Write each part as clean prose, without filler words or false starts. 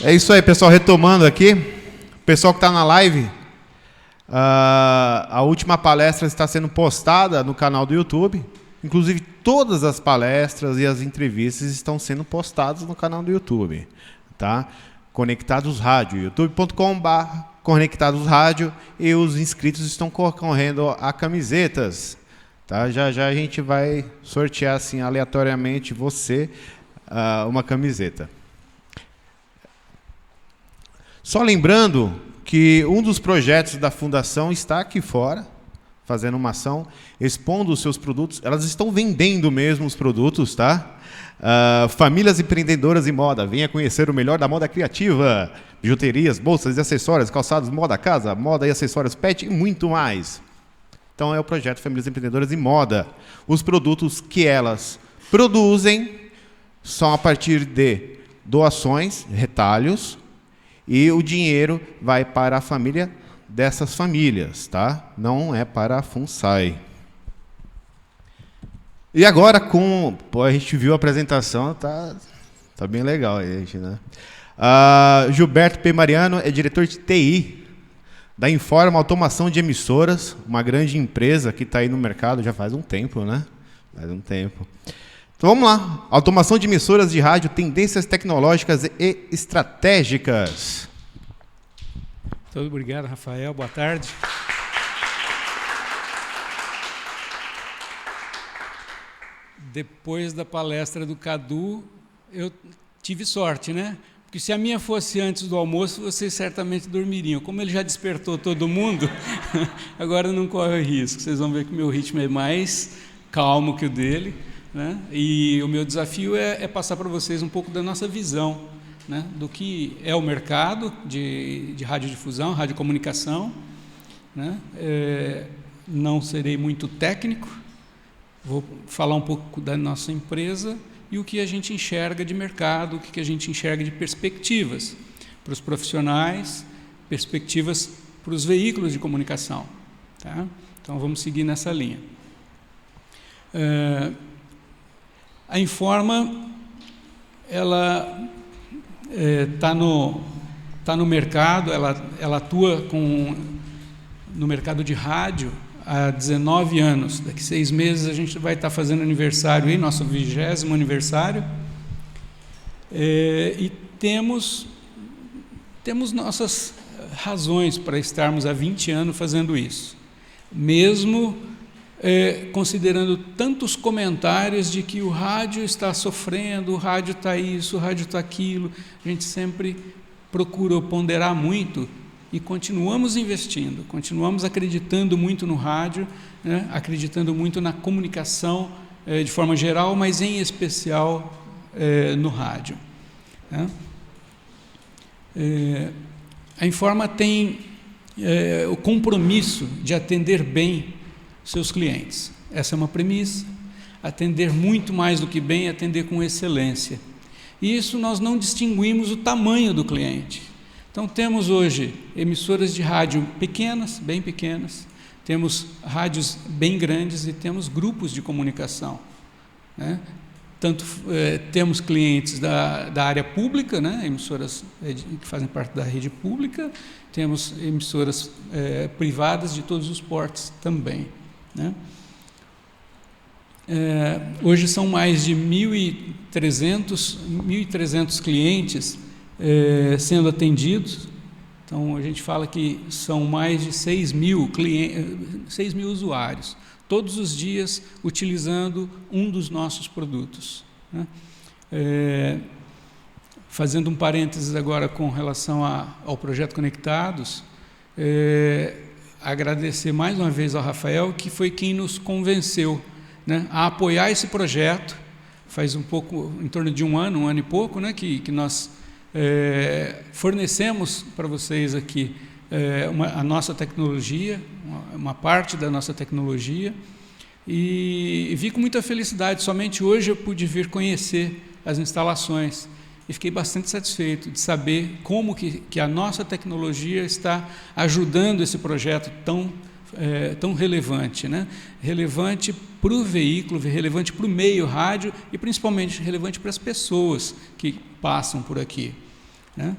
É isso aí, pessoal. Retomando aqui, pessoal que está na live, a última palestra está sendo postada no canal do YouTube. Inclusive, todas as palestras e as entrevistas estão sendo postadas no canal do YouTube. Tá? Conectados Rádio, youtube.com/conectadosrádio, e os inscritos estão concorrendo a camisetas. Tá? Já já a gente vai sortear assim, aleatoriamente uma camiseta. Só lembrando que um dos projetos da Fundação está aqui fora, fazendo uma ação, expondo os seus produtos. Elas estão vendendo mesmo os produtos, tá? Famílias empreendedoras em moda, venha conhecer o melhor da moda criativa. Bijuterias, bolsas e acessórios, calçados, moda casa, moda e acessórios pet e muito mais. Então é o projeto Famílias Empreendedoras em Moda. Os produtos que elas produzem são a partir de doações, retalhos, e o dinheiro vai para a família dessas famílias, tá? Não é para a FUNSAI. E agora, a gente viu a apresentação, tá bem legal aí, gente, né? Gilberto P. Mariano é diretor de TI da Informa Automação de Emissoras, uma grande empresa que está aí no mercado já faz um tempo, né? Faz um tempo. Então vamos lá. Automação de emissoras de rádio, tendências tecnológicas e estratégicas. Muito obrigado, Rafael. Boa tarde. Depois da palestra do Cadu, eu tive sorte, né? Porque se a minha fosse antes do almoço, vocês certamente dormiriam. Como ele já despertou todo mundo, agora não corre risco. Vocês vão ver que o meu ritmo é mais calmo que o dele, né? E o meu desafio é passar para vocês um pouco da nossa visão, né? Do que é o mercado de radiodifusão, radiocomunicação, né? Não serei muito técnico, vou falar um pouco da nossa empresa e o que a gente enxerga de mercado, o que a gente enxerga de perspectivas para os profissionais, perspectivas para os veículos de comunicação. Tá? Então, vamos seguir nessa linha. A Informa, ela está no mercado, ela atua no mercado de rádio há 19 anos. Daqui 6 meses a gente vai estar fazendo aniversário, aí, nosso 20º aniversário, e temos nossas razões para estarmos há 20 anos fazendo isso, mesmo considerando tantos comentários de que o rádio está sofrendo, o rádio está isso, o rádio está aquilo. A gente sempre procurou ponderar muito e continuamos investindo, continuamos acreditando muito no rádio, né? Acreditando muito na comunicação de forma geral, mas em especial no rádio, né? A Informa tem o compromisso de atender bem seus clientes. Essa é uma premissa. Atender muito mais do que bem, atender com excelência. E isso nós não distinguimos o tamanho do cliente. Então, temos hoje emissoras de rádio pequenas, bem pequenas, temos rádios bem grandes e temos grupos de comunicação, né? Temos clientes da área pública, né? Emissoras que fazem parte da rede pública, temos emissoras privadas de todos os portes também, né? Hoje são mais de 1.300 clientes sendo atendidos. Então, a gente fala que são mais de 6.000 usuários, todos os dias utilizando um dos nossos produtos, né? Fazendo um parênteses agora com relação ao projeto Conectados, agradecer mais uma vez ao Rafael, que foi quem nos convenceu, né, a apoiar esse projeto. Faz em torno de um ano e pouco, né, que nós fornecemos para vocês aqui a nossa tecnologia, uma parte da nossa tecnologia, e vi com muita felicidade. Somente hoje eu pude vir conhecer as instalações e fiquei bastante satisfeito de saber como que a nossa tecnologia está ajudando esse projeto tão relevante, né? Relevante para o veículo, relevante para o meio rádio e principalmente relevante para as pessoas que passam por aqui, né?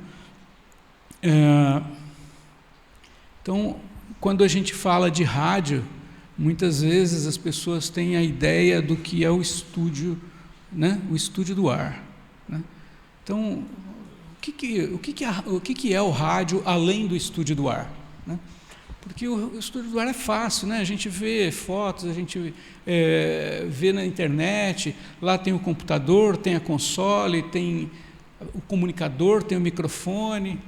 Então, quando a gente fala de rádio, muitas vezes as pessoas têm a ideia do que é o estúdio, né? O estúdio do ar, né? Então, o que é o rádio além do estúdio do ar, né? Porque o estúdio do ar é fácil, né? A gente vê fotos, a gente vê na internet, lá tem o computador, tem a console, tem o comunicador, tem o microfone,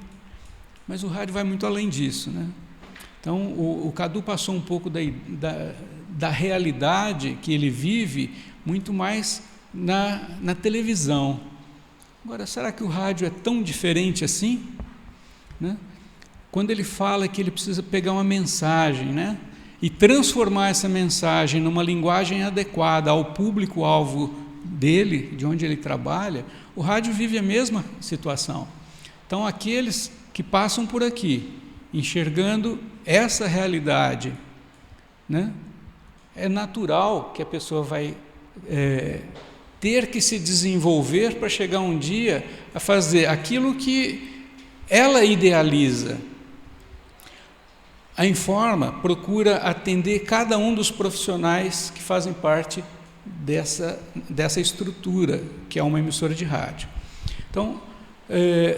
mas o rádio vai muito além disso, né? Então, o Cadu passou um pouco da realidade que ele vive, muito mais na televisão. Agora, será que o rádio é tão diferente assim, né? Quando ele fala que ele precisa pegar uma mensagem, né, e transformar essa mensagem numa linguagem adequada ao público-alvo dele, de onde ele trabalha, o rádio vive a mesma situação. Então, aqueles que passam por aqui, enxergando essa realidade, né, é natural que a pessoa vai ter que se desenvolver para chegar um dia a fazer aquilo que ela idealiza. A Informa procura atender cada um dos profissionais que fazem parte dessa estrutura, que é uma emissora de rádio. Então,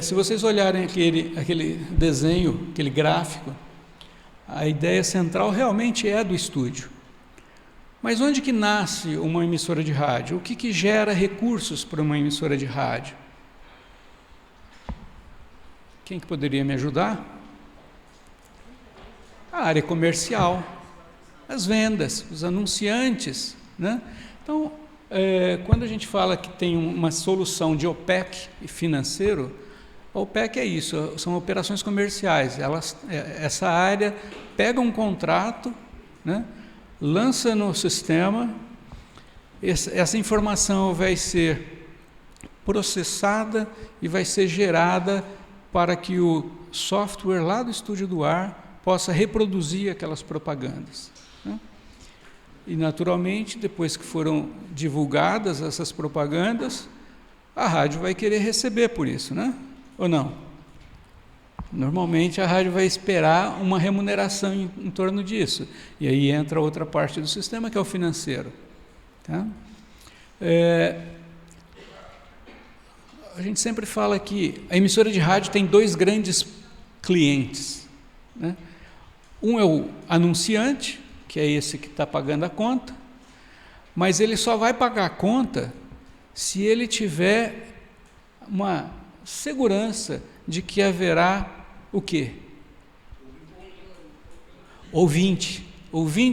se vocês olharem aquele desenho, aquele gráfico, a ideia central realmente é do estúdio. Mas onde que nasce uma emissora de rádio? O que gera recursos para uma emissora de rádio? Quem que poderia me ajudar? A área comercial, as vendas, os anunciantes, né? Então, quando a gente fala que tem uma solução de OPEC financeiro, a OPEC é isso, são operações comerciais. Essa área pega um contrato, né, lança no sistema, essa informação vai ser processada e vai ser gerada para que o software lá do estúdio do ar possa reproduzir aquelas propagandas, né? E, naturalmente, depois que foram divulgadas essas propagandas, a rádio vai querer receber por isso, né? Ou não? Normalmente, a rádio vai esperar uma remuneração em torno disso. E aí entra outra parte do sistema, que é o financeiro, tá? A gente sempre fala que a emissora de rádio tem dois grandes clientes, né? Um é o anunciante, que é esse que está pagando a conta, mas ele só vai pagar a conta se ele tiver uma segurança de que haverá o quê? Ouvinte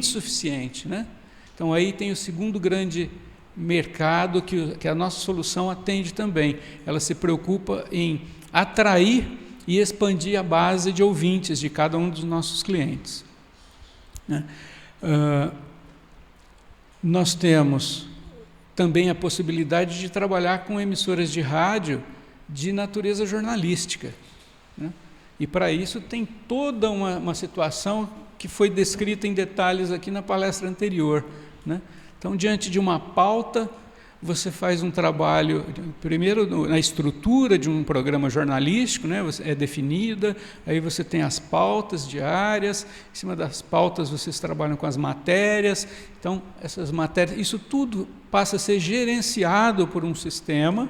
suficiente, né? Então aí tem o segundo grande mercado que a nossa solução atende também. Ela se preocupa em atrair e expandir a base de ouvintes de cada um dos nossos clientes, né? Nós temos também a possibilidade de trabalhar com emissoras de rádio de natureza jornalística, né? E para isso tem toda uma situação que foi descrita em detalhes aqui na palestra anterior, né? Então, diante de uma pauta, você faz um trabalho, primeiro na estrutura de um programa jornalístico, né? É definida, aí você tem as pautas diárias, em cima das pautas vocês trabalham com as matérias, então essas matérias, isso tudo passa a ser gerenciado por um sistema,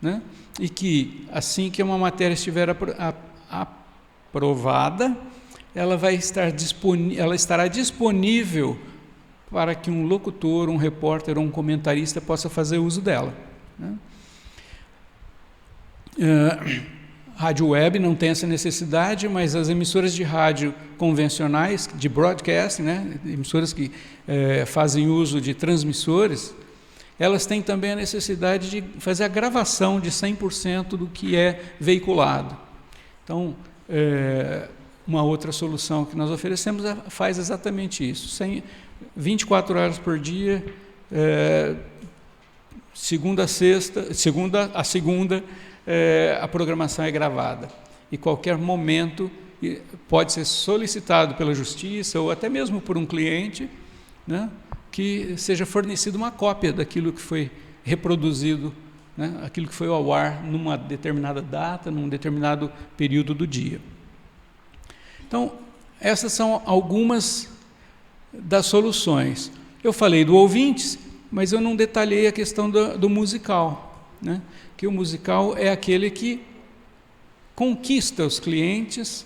né? E que assim que uma matéria estiver aprovada, ela estará disponível para que um locutor, um repórter ou um comentarista possa fazer uso dela, né? Rádio web não tem essa necessidade, mas as emissoras de rádio convencionais, de broadcast, né, emissoras que fazem uso de transmissores, elas têm também a necessidade de fazer a gravação de 100% do que é veiculado. Então, uma outra solução que nós oferecemos faz exatamente isso, 24 horas por dia, segunda a segunda, a programação é gravada. E qualquer momento pode ser solicitado pela justiça ou até mesmo por um cliente, né, que seja fornecida uma cópia daquilo que foi reproduzido né? Aquilo que foi ao ar numa determinada data, num determinado período do dia. Então, essas são algumas das soluções. Eu falei do ouvintes, mas eu não detalhei a questão do musical, né? Que o musical é aquele que conquista os clientes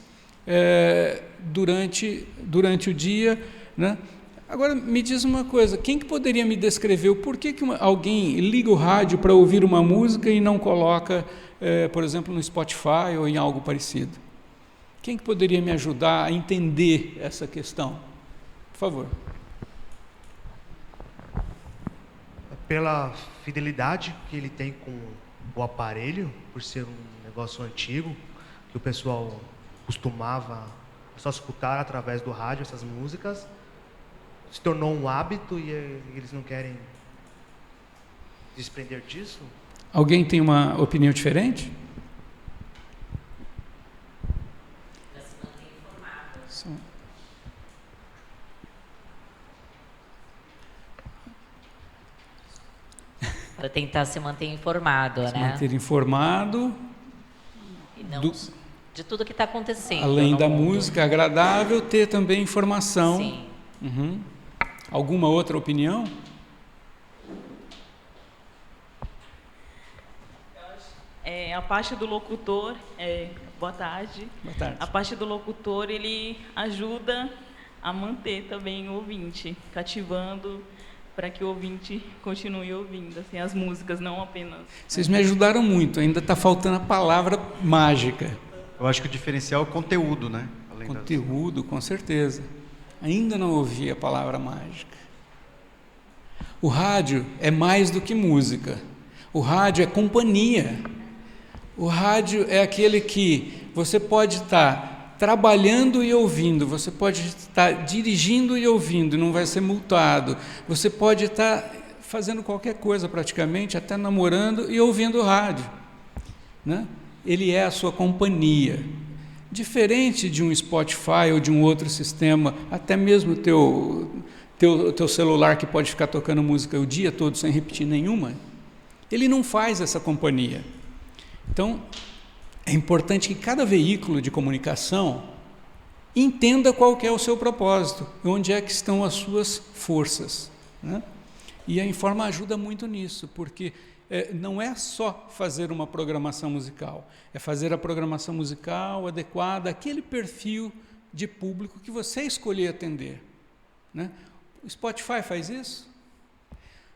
durante o dia, né? Agora, me diz uma coisa, quem que poderia me descrever o porquê que alguém liga o rádio para ouvir uma música e não coloca, por exemplo, no Spotify ou em algo parecido? Quem que poderia me ajudar a entender essa questão? Por favor. Pela fidelidade que ele tem com o aparelho, por ser um negócio antigo, que o pessoal costumava só escutar através do rádio essas músicas, se tornou um hábito e eles não querem desprender disso? Alguém tem uma opinião diferente? Para se manter informado. Sim. Para tentar se manter informado, Se né? manter informado. E não de tudo que está acontecendo. Além da mundo. música agradável, ter também informação. Sim. Uhum. Alguma outra opinião? A parte do locutor, boa tarde. Boa tarde. A parte do locutor, ele ajuda a manter também o ouvinte, cativando para que o ouvinte continue ouvindo assim, as músicas, não apenas... Vocês me ajudaram muito, ainda está faltando a palavra mágica. Eu acho que o diferencial é o conteúdo, né? Além Conteúdo, com certeza. Ainda não ouvi a palavra mágica. O rádio é mais do que música. O rádio é companhia. O rádio é aquele que você pode estar trabalhando e ouvindo, você pode estar dirigindo e ouvindo, não vai ser multado. Você pode estar fazendo qualquer coisa praticamente, até namorando e ouvindo o rádio, né? Ele é a sua companhia. Diferente de um Spotify ou de um outro sistema, até mesmo teu celular que pode ficar tocando música o dia todo sem repetir nenhuma, ele não faz essa companhia. Então, é importante que cada veículo de comunicação entenda qual que é o seu propósito, onde é que estão as suas forças, né? E a Informa ajuda muito nisso, porque não é só fazer uma programação musical, é fazer a programação musical adequada àquele perfil de público que você escolher atender, né? O Spotify faz isso?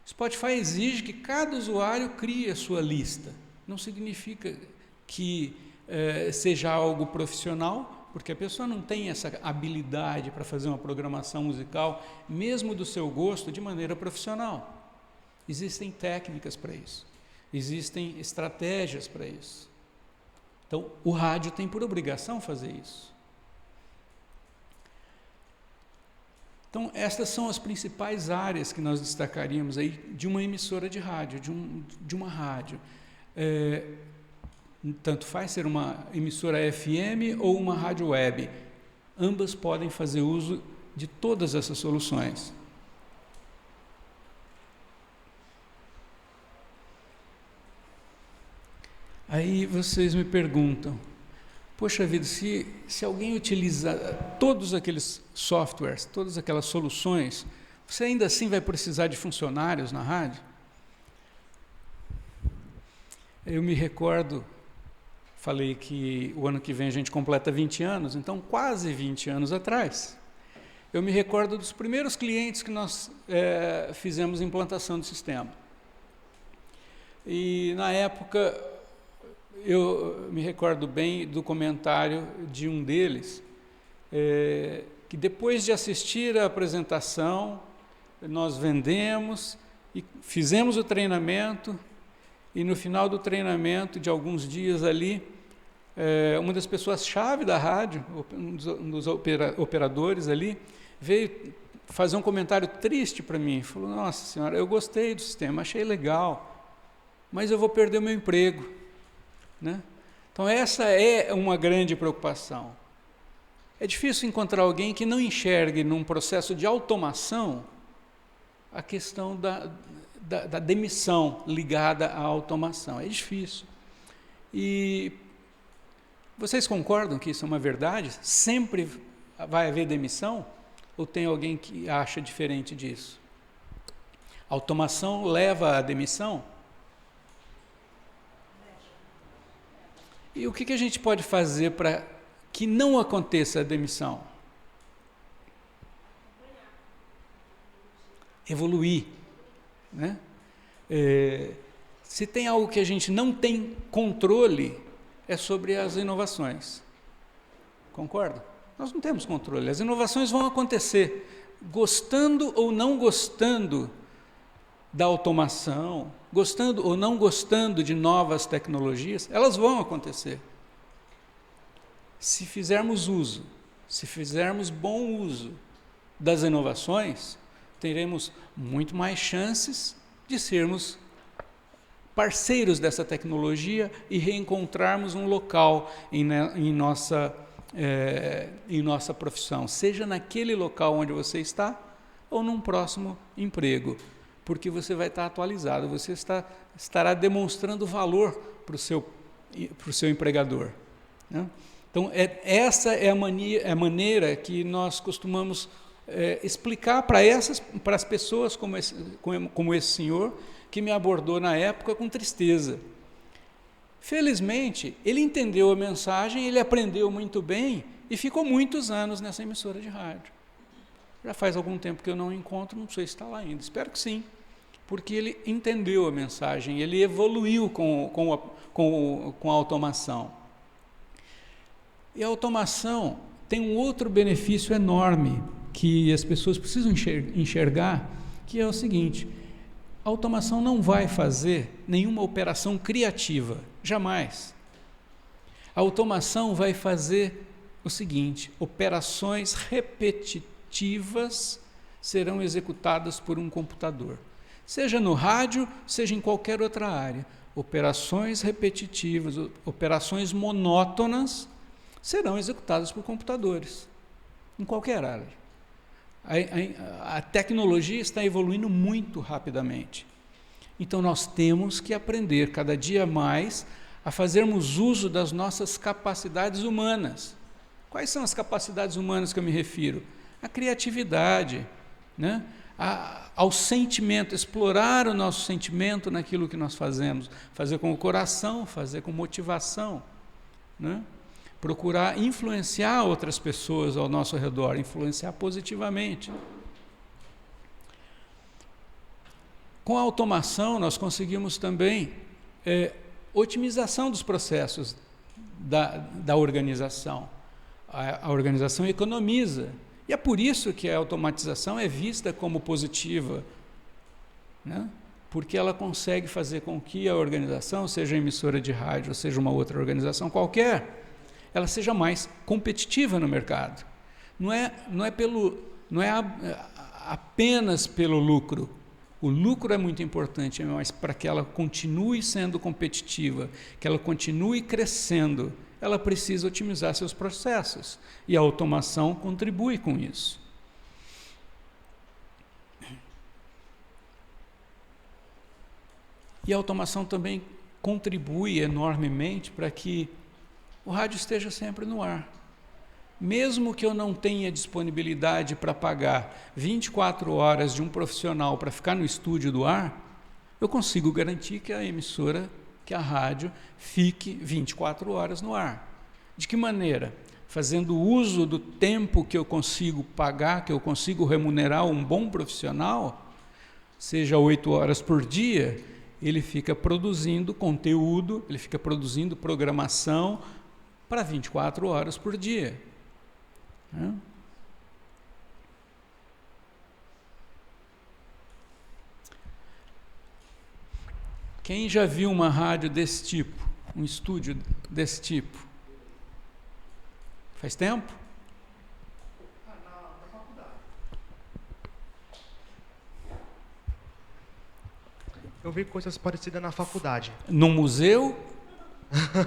O Spotify exige que cada usuário crie a sua lista. Não significa que seja algo profissional, porque a pessoa não tem essa habilidade para fazer uma programação musical, mesmo do seu gosto, de maneira profissional. Existem técnicas para isso, existem estratégias para isso. Então, o rádio tem por obrigação fazer isso. Então, estas são as principais áreas que nós destacaríamos aí de uma emissora de rádio, de uma rádio. Tanto faz ser uma emissora FM ou uma rádio web. Ambas podem fazer uso de todas essas soluções. Aí vocês me perguntam, poxa vida, se alguém utiliza todos aqueles softwares, todas aquelas soluções, você ainda assim vai precisar de funcionários na rádio? Eu me recordo, falei que o ano que vem a gente completa 20 anos, então quase 20 anos atrás, eu me recordo dos primeiros clientes que nós fizemos implantação do sistema. E na época, eu me recordo bem do comentário de um deles, que depois de assistir a apresentação, nós vendemos e fizemos o treinamento, e no final do treinamento, de alguns dias ali, uma das pessoas-chave da rádio, um dos operadores ali, veio fazer um comentário triste para mim. Falou, nossa senhora, eu gostei do sistema, achei legal, mas eu vou perder o meu emprego, né? Então essa é uma grande preocupação. É difícil encontrar alguém que não enxergue num processo de automação a questão da demissão ligada à automação. É difícil. E vocês concordam que isso é uma verdade? Sempre vai haver demissão? Ou tem alguém que acha diferente disso? A automação leva à demissão? E o que a gente pode fazer para que não aconteça a demissão? Evoluir, né? Se tem algo que a gente não tem controle, é sobre as inovações. Concorda? Nós não temos controle. As inovações vão acontecer, gostando ou não gostando da automação, gostando ou não gostando de novas tecnologias, elas vão acontecer. Se fizermos uso, se fizermos bom uso das inovações, teremos muito mais chances de sermos parceiros dessa tecnologia e reencontrarmos um local em nossa profissão, seja naquele local onde você está ou num próximo emprego, porque você vai estar atualizado, você estará demonstrando valor para o seu empregador, né? Então, essa é a maneira que nós costumamos explicar para as pessoas como esse senhor, que me abordou na época com tristeza. Felizmente, ele entendeu a mensagem, ele aprendeu muito bem e ficou muitos anos nessa emissora de rádio. Já faz algum tempo que eu não o encontro, não sei se está lá ainda, espero que sim, porque ele entendeu a mensagem, ele evoluiu com a automação. E a automação tem um outro benefício enorme que as pessoas precisam enxergar, que é o seguinte: a automação não vai fazer nenhuma operação criativa, jamais. A automação vai fazer o seguinte: operações repetitivas serão executadas por um computador, seja no rádio, seja em qualquer outra área. Operações repetitivas, operações monótonas serão executadas por computadores, em qualquer área. A tecnologia está evoluindo muito rapidamente. Então, nós temos que aprender cada dia mais a fazermos uso das nossas capacidades humanas. Quais são as capacidades humanas que eu me refiro? A criatividade, né? Ao sentimento, explorar o nosso sentimento naquilo que nós fazemos, fazer com o coração, fazer com motivação, né? Procurar influenciar outras pessoas ao nosso redor, influenciar positivamente. Com a automação, nós conseguimos também otimização dos processos da organização. A organização economiza. E é por isso que a automatização é vista como positiva, né? Porque ela consegue fazer com que a organização, seja a emissora de rádio, ou seja uma outra organização qualquer, ela seja mais competitiva no mercado. Não é apenas pelo lucro. O lucro é muito importante, mas para que ela continue sendo competitiva, que ela continue crescendo, ela precisa otimizar seus processos. E a automação contribui com isso. E a automação também contribui enormemente para que o rádio esteja sempre no ar. Mesmo que eu não tenha disponibilidade para pagar 24 horas de um profissional para ficar no estúdio do ar, eu consigo garantir que a emissora, que a rádio, fique 24 horas no ar. De que maneira? Fazendo uso do tempo que eu consigo pagar, que eu consigo remunerar um bom profissional, seja 8 horas por dia, ele fica produzindo conteúdo, ele fica produzindo programação para 24 horas por dia. Quem já viu uma rádio desse tipo, um estúdio desse tipo? Faz tempo? Na faculdade. Eu vi coisas parecidas na faculdade. No museu?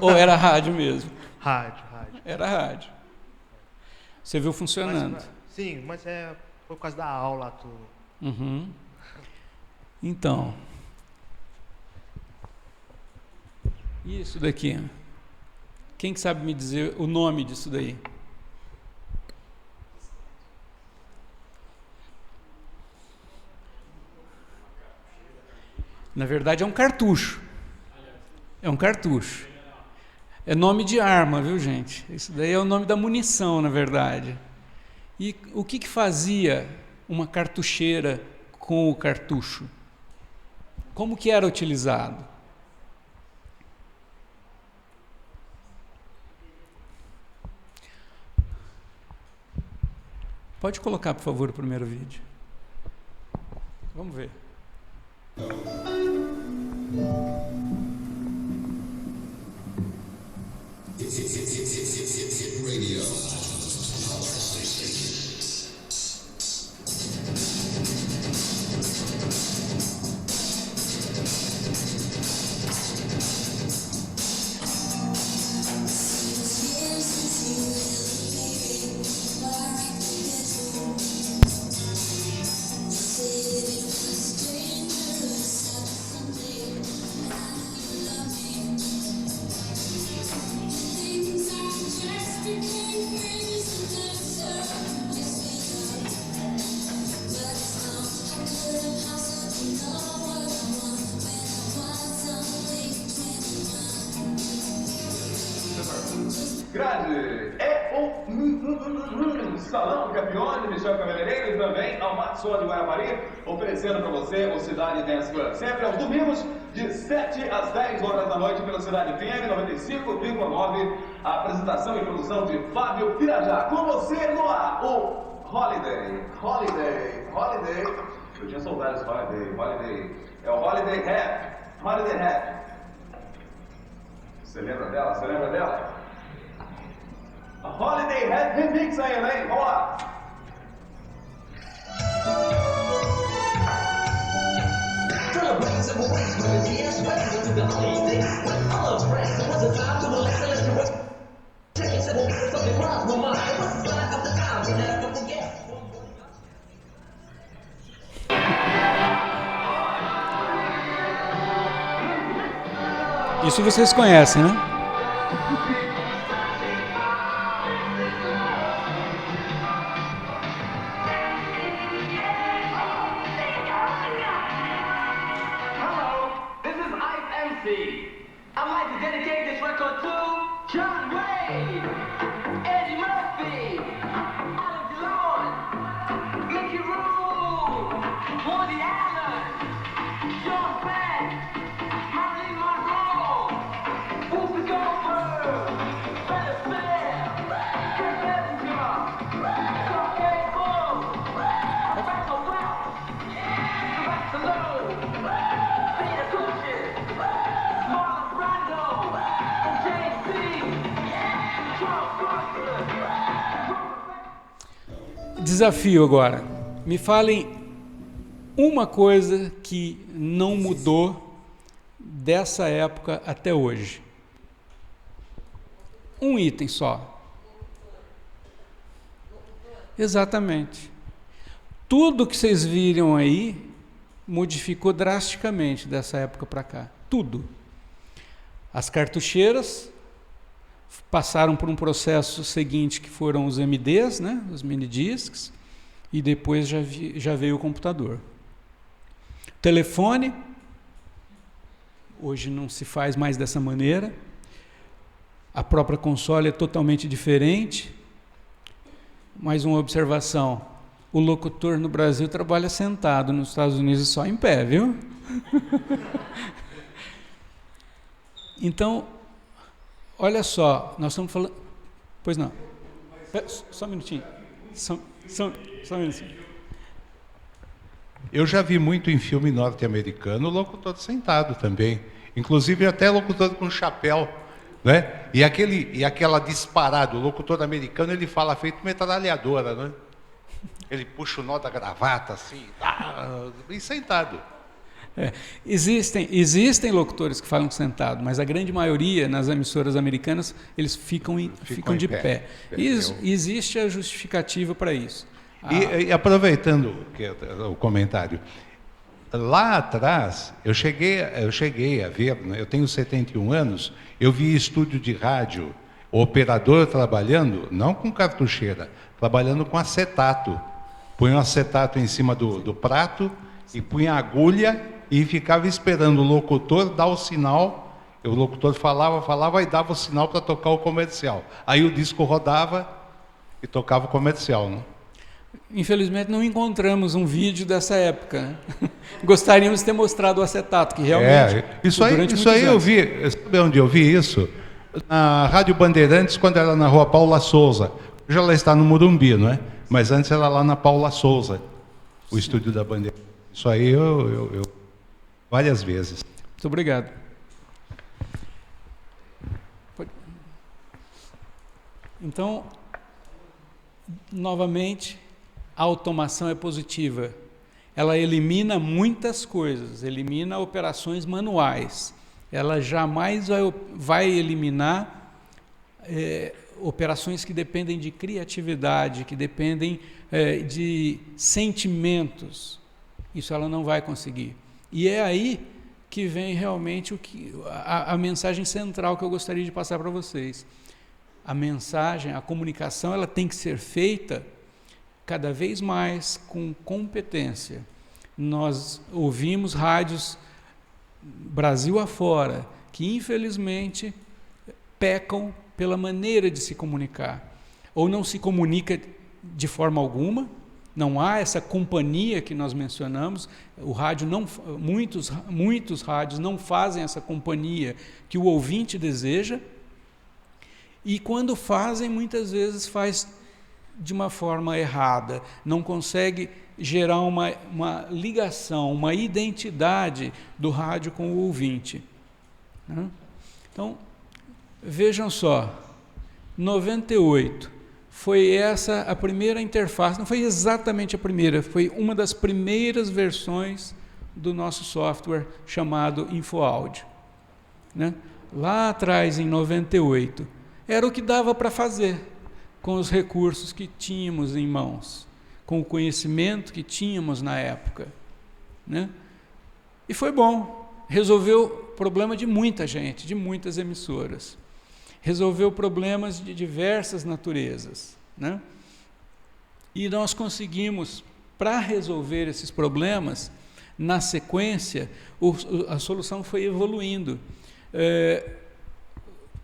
Ou era rádio mesmo? Rádio. Era rádio. Você viu funcionando? Sim, mas foi por causa da aula, tudo. Uhum. Então, Isso daqui. Quem que sabe me dizer o nome disso daí? Na verdade é um cartucho. É um cartucho. É nome de arma, viu, gente? Isso daí é o nome da munição, na verdade. E o que fazia uma cartucheira com o cartucho? Como que era utilizado? Pode colocar, por favor, o primeiro vídeo. Vamos ver. Grande é o Salão Campeões de Michel Cabeleireiro e também ao Maxon de Guarapari, oferecendo para você o Cidade Dance Club. Sempre aos domingos, de 7 às 10 horas da noite, pela Cidade FM 95,9. A apresentação e produção de Fábio Pirajá. Com você no ar, o Holiday. Eu tinha saudades do Holiday. É o Holiday Hat. Você lembra dela? A Holiday Hat Remix ainda, hein? Vamos lá! Isso vocês conhecem, né? I'd like to dedicate this record to John Wayne, Eddie Murphy, Alex Delon, Mickey Rourke, Woody Allen, John Penn, Marilyn Monroe, Whoopi Goldberg, Fred Astaire, Kirk Ellinger, Clark Gable, Rebecca Welch, Sylvester Stallone, Peter Cushing, Marlon Brando, JC, Charles Bronson. Desafio agora. Me falem uma coisa que não mudou dessa época até hoje. Um item só. Exatamente. Tudo que vocês viram aí modificou drasticamente dessa época para cá. Tudo. As cartucheiras passaram por um processo seguinte, que foram os MDs, né, os mini discs, e depois já veio o computador. Telefone, hoje não se faz mais dessa maneira. A própria console é totalmente diferente. Mais uma observação: o locutor no Brasil trabalha sentado, nos Estados Unidos só em pé, viu? Então, olha só, nós estamos falando... Pois não. Só um minutinho. Só um minutinho. Eu já vi muito em filme norte-americano o locutor sentado também. Inclusive até locutor com chapéu, né? E aquela disparada, o locutor americano, ele fala feito metralhadora, né? Ele puxa o nó da gravata assim, e sentado. Existem locutores que falam sentado, mas a grande maioria nas emissoras americanas eles ficam de pé. Existe a justificativa para isso. E aproveitando o comentário, lá atrás, eu cheguei a ver, né, eu tenho 71 anos, eu vi estúdio de rádio, o operador trabalhando, não com cartucheira, trabalhando com acetato. Punha um acetato em cima do prato e punha a agulha e ficava esperando o locutor dar o sinal. O locutor falava e dava o sinal para tocar o comercial. Aí o disco rodava e tocava o comercial, né? Infelizmente não encontramos um vídeo dessa época, né? Gostaríamos de ter mostrado o acetato, que realmente... Isso aí eu vi, sabe onde eu vi isso? Na Rádio Bandeirantes, quando era na rua Paula Souza. Hoje ela está no Morumbi, não é? Mas antes era lá na Paula Souza, o estúdio da Bandeirantes. Isso aí eu várias vezes. Muito obrigado. Então, novamente, a automação é positiva. Ela elimina muitas coisas, elimina operações manuais. Ela jamais vai eliminar operações que dependem de criatividade, que dependem de sentimentos. Isso ela não vai conseguir. E é aí que vem realmente a mensagem central que eu gostaria de passar para vocês. A mensagem, a comunicação, ela tem que ser feita cada vez mais com competência. Nós ouvimos rádios Brasil afora, que infelizmente pecam pela maneira de se comunicar. Ou não se comunica de forma alguma, não há essa companhia que nós mencionamos, muitos rádios não fazem essa companhia que o ouvinte deseja, e quando fazem, muitas vezes faz de uma forma errada, não consegue gerar uma ligação, uma identidade do rádio com o ouvinte, né? Então, vejam só, 98, foi essa a primeira interface, não foi exatamente a primeira, foi uma das primeiras versões do nosso software chamado InfoAudio, né? Lá atrás, em 98, era o que dava para fazer com os recursos que tínhamos em mãos, com o conhecimento que tínhamos na época, né? E foi bom, resolveu o problema de muita gente, de muitas emissoras, resolveu problemas de diversas naturezas, né? E nós conseguimos, para resolver esses problemas, na sequência, a solução foi evoluindo.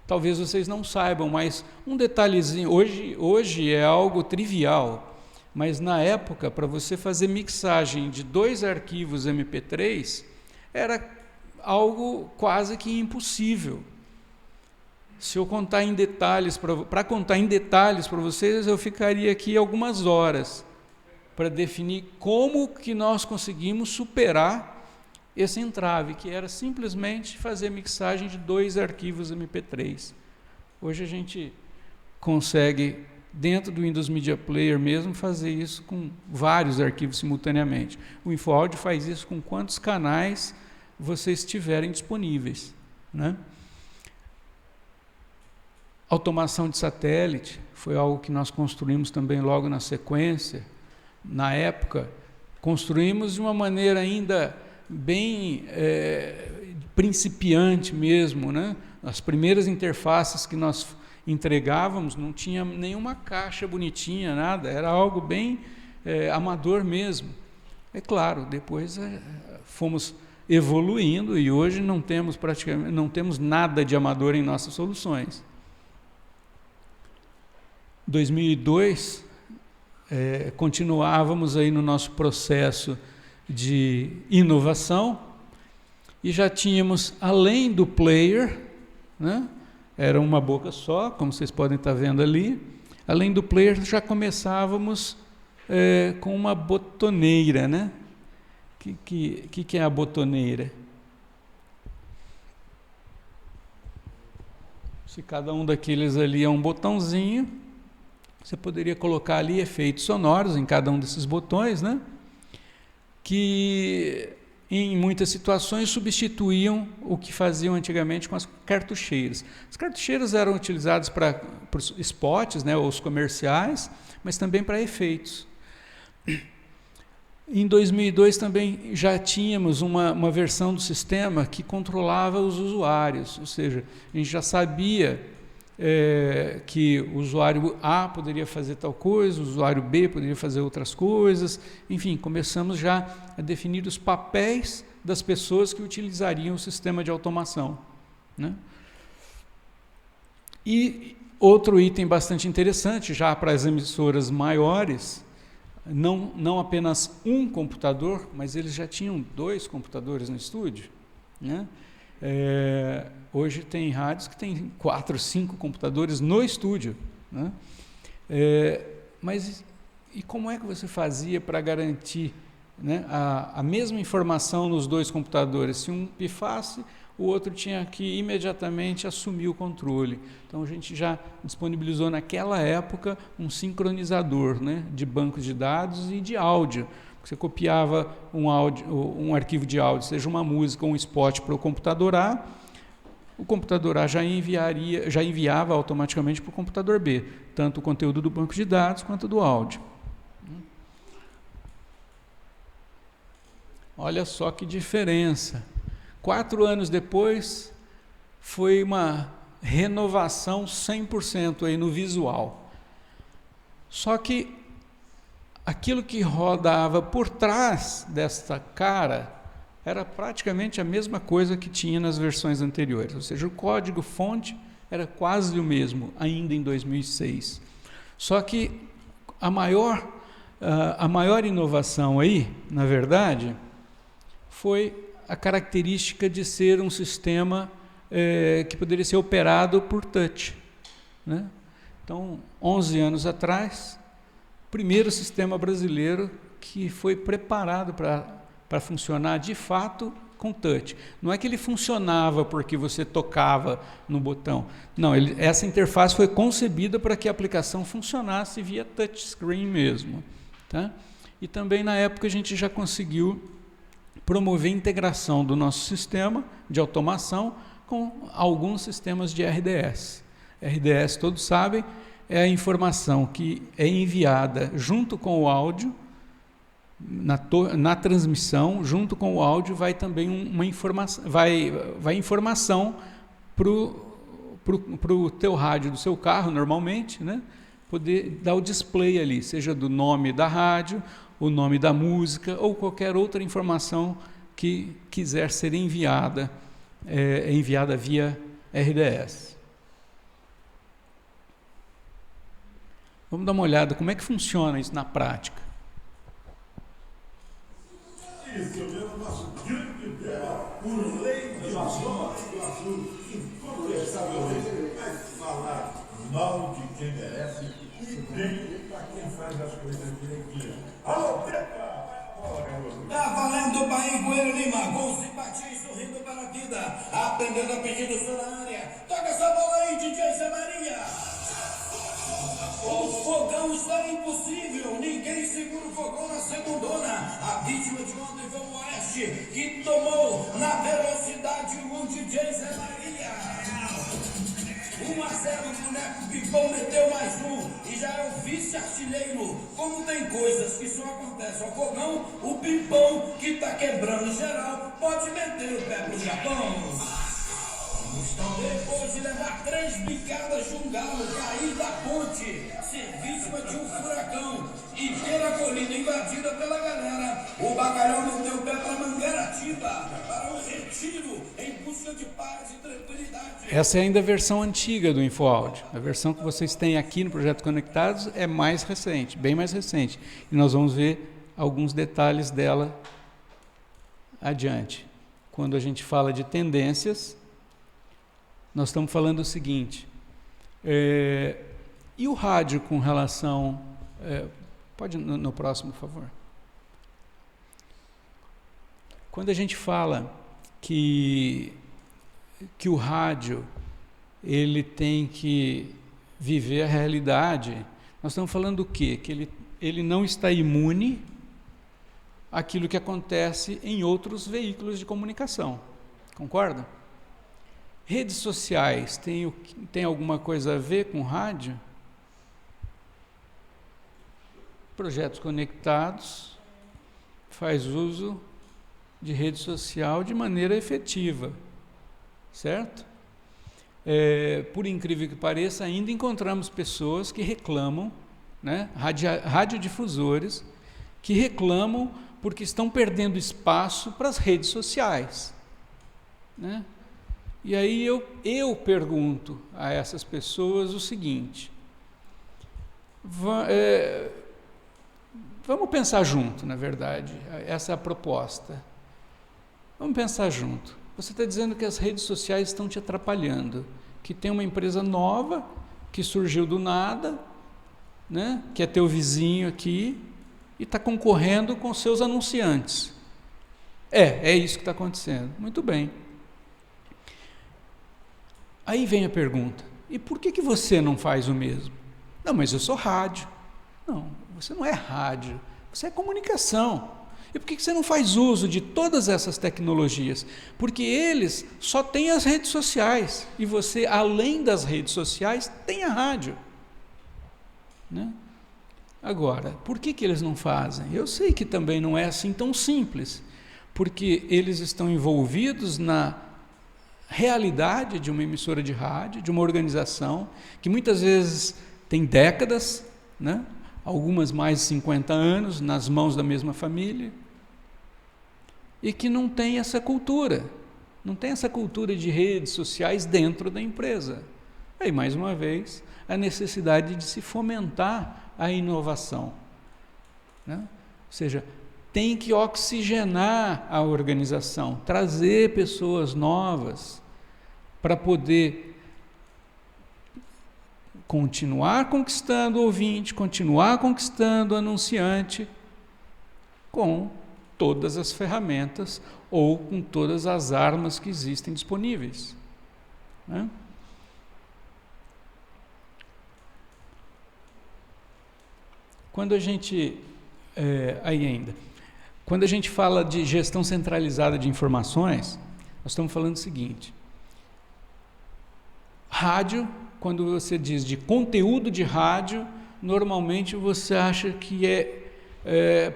Talvez vocês não saibam, mas um detalhezinho, hoje é algo trivial, mas na época, para você fazer mixagem de 2 arquivos MP3, era algo quase que impossível. Se eu contar em detalhes, para contar em detalhes para vocês, eu ficaria aqui algumas horas para definir como que nós conseguimos superar esse entrave, que era simplesmente fazer mixagem de 2 arquivos MP3. Hoje a gente consegue, dentro do Windows Media Player mesmo, fazer isso com vários arquivos simultaneamente. O InfoAudio faz isso com quantos canais vocês tiverem disponíveis, né? Automação de satélite foi algo que nós construímos também logo na sequência. Na época, construímos de uma maneira ainda bem principiante mesmo, né? As primeiras interfaces que nós entregávamos não tinha nenhuma caixa bonitinha, nada, era algo bem amador mesmo. É claro, depois fomos evoluindo e hoje não temos nada de amador em nossas soluções. 2002, continuávamos aí no nosso processo de inovação e já tínhamos, além do player, né, era uma boca só, como vocês podem estar vendo ali, além do player já começávamos com uma botoneira, né? Que é a botoneira? Se cada um daqueles ali é um botãozinho, você poderia colocar ali efeitos sonoros em cada um desses botões, né? Que em muitas situações substituíam o que faziam antigamente com as cartucheiras. As cartucheiras eram utilizadas para os spots, né, os comerciais, mas também para efeitos. Em 2002 também já tínhamos uma versão do sistema que controlava os usuários, ou seja, a gente já sabia que o usuário A poderia fazer tal coisa, o usuário B poderia fazer outras coisas, enfim, começamos já a definir os papéis das pessoas que utilizariam o sistema de automação, né? E outro item bastante interessante, já para as emissoras maiores, não apenas um computador, mas eles já tinham 2 computadores no estúdio, né? Hoje tem rádios que tem 4, 5 computadores no estúdio, né? Mas e como é que você fazia para garantir, né, a mesma informação nos 2 computadores? Se um pifasse, o outro tinha que imediatamente assumir o controle. Então a gente já disponibilizou naquela época um sincronizador, né, de bancos de dados e de áudio. Você copiava um arquivo de áudio, seja uma música ou um spot para o computador A, o computador A já enviava automaticamente para o computador B, tanto o conteúdo do banco de dados quanto do áudio. Olha só que diferença. 4 anos depois, foi uma renovação 100% aí no visual. Só que aquilo que rodava por trás desta cara era praticamente a mesma coisa que tinha nas versões anteriores, ou seja, o código-fonte era quase o mesmo, ainda em 2006. Só que a maior inovação aí, na verdade, foi a característica de ser um sistema que poderia ser operado por touch, né? Então, 11 anos atrás, o primeiro sistema brasileiro que foi preparado para funcionar de fato com touch. Não é que ele funcionava porque você tocava no botão. Não, essa interface foi concebida para que a aplicação funcionasse via touchscreen mesmo, tá? E também na época a gente já conseguiu promover a integração do nosso sistema de automação com alguns sistemas de RDS. RDS, todos sabem, é a informação que é enviada junto com o áudio, na transmissão, junto com o áudio, vai também uma informação, vai informação para o teu rádio do seu carro, normalmente, né? Poder dar o display ali, seja do nome da rádio, o nome da música ou qualquer outra informação que quiser ser enviada, enviada via RDS. Vamos dar uma olhada como é que funciona isso na prática. Isso mesmo, nosso grande ideal, o leite azul, incontestavelmente, vai falar mal de quem merece e bem para quem faz as coisas direitinho. Alô, Pepa! Tá valendo, Bahia Coelho Lima, com simpatia e sorrindo para a vida, aprendendo a pedir do na área. Toca essa bola aí, DJ Zé Maria. O fogão está impossível, ninguém segura o fogão na segundona. A vítima de ontem foi o Oeste, que tomou na velocidade o DJ Zé Maria. 1-0, o boneco Pipão meteu mais um e já é o vice-artilheiro. Como tem coisas que só acontecem ao fogão, o Pipão, que tá quebrando geral, pode meter o pé pro Japão. Depois de levar 3 bicadas de um galo, cair da ponte, ser vítima de um furacão e ter a colina invadida pela galera, o Bacalhau meteu o pé para Mangaratiba, para um retiro em busca de paz e tranquilidade. Essa é ainda a versão antiga do InfoAudio. A versão que vocês têm aqui no Projeto Conectados é mais recente, bem mais recente. E nós vamos ver alguns detalhes dela adiante. Quando a gente fala de tendências, nós estamos falando o seguinte, e o rádio com relação... pode no próximo, por favor. Quando a gente fala que o rádio ele tem que viver a realidade, nós estamos falando do quê? Que ele não está imune àquilo que acontece em outros veículos de comunicação. Concorda? Redes sociais tem alguma coisa a ver com rádio? Projetos Conectados faz uso de rede social de maneira efetiva, certo? Por incrível que pareça, ainda encontramos pessoas que reclamam, né, radiodifusores, que reclamam porque estão perdendo espaço para as redes sociais, né? E aí eu pergunto a essas pessoas o seguinte: vamos pensar junto, na verdade, essa é a proposta. Vamos pensar junto. Você está dizendo que as redes sociais estão te atrapalhando, que tem uma empresa nova que surgiu do nada, né, que é teu vizinho aqui, e está concorrendo com seus anunciantes. É isso que está acontecendo. Muito bem. Aí vem a pergunta: e por que você não faz o mesmo? Não, mas eu sou rádio. Não, você não é rádio, você é comunicação. E por que você não faz uso de todas essas tecnologias? Porque eles só têm as redes sociais, e você, além das redes sociais, tem a rádio, né? Agora, por que eles não fazem? Eu sei que também não é assim tão simples, porque eles estão envolvidos na realidade de uma emissora de rádio, de uma organização, que muitas vezes tem décadas, né? Algumas mais de 50 anos, nas mãos da mesma família, e que não tem essa cultura, de redes sociais dentro da empresa. Aí, mais uma vez, a necessidade de se fomentar a inovação, né? Ou seja, tem que oxigenar a organização, trazer pessoas novas para poder continuar conquistando o ouvinte, continuar conquistando o anunciante com todas as ferramentas ou com todas as armas que existem disponíveis, né? Quando a gente quando a gente fala de gestão centralizada de informações, nós estamos falando o seguinte: rádio, quando você diz de conteúdo de rádio, normalmente você acha que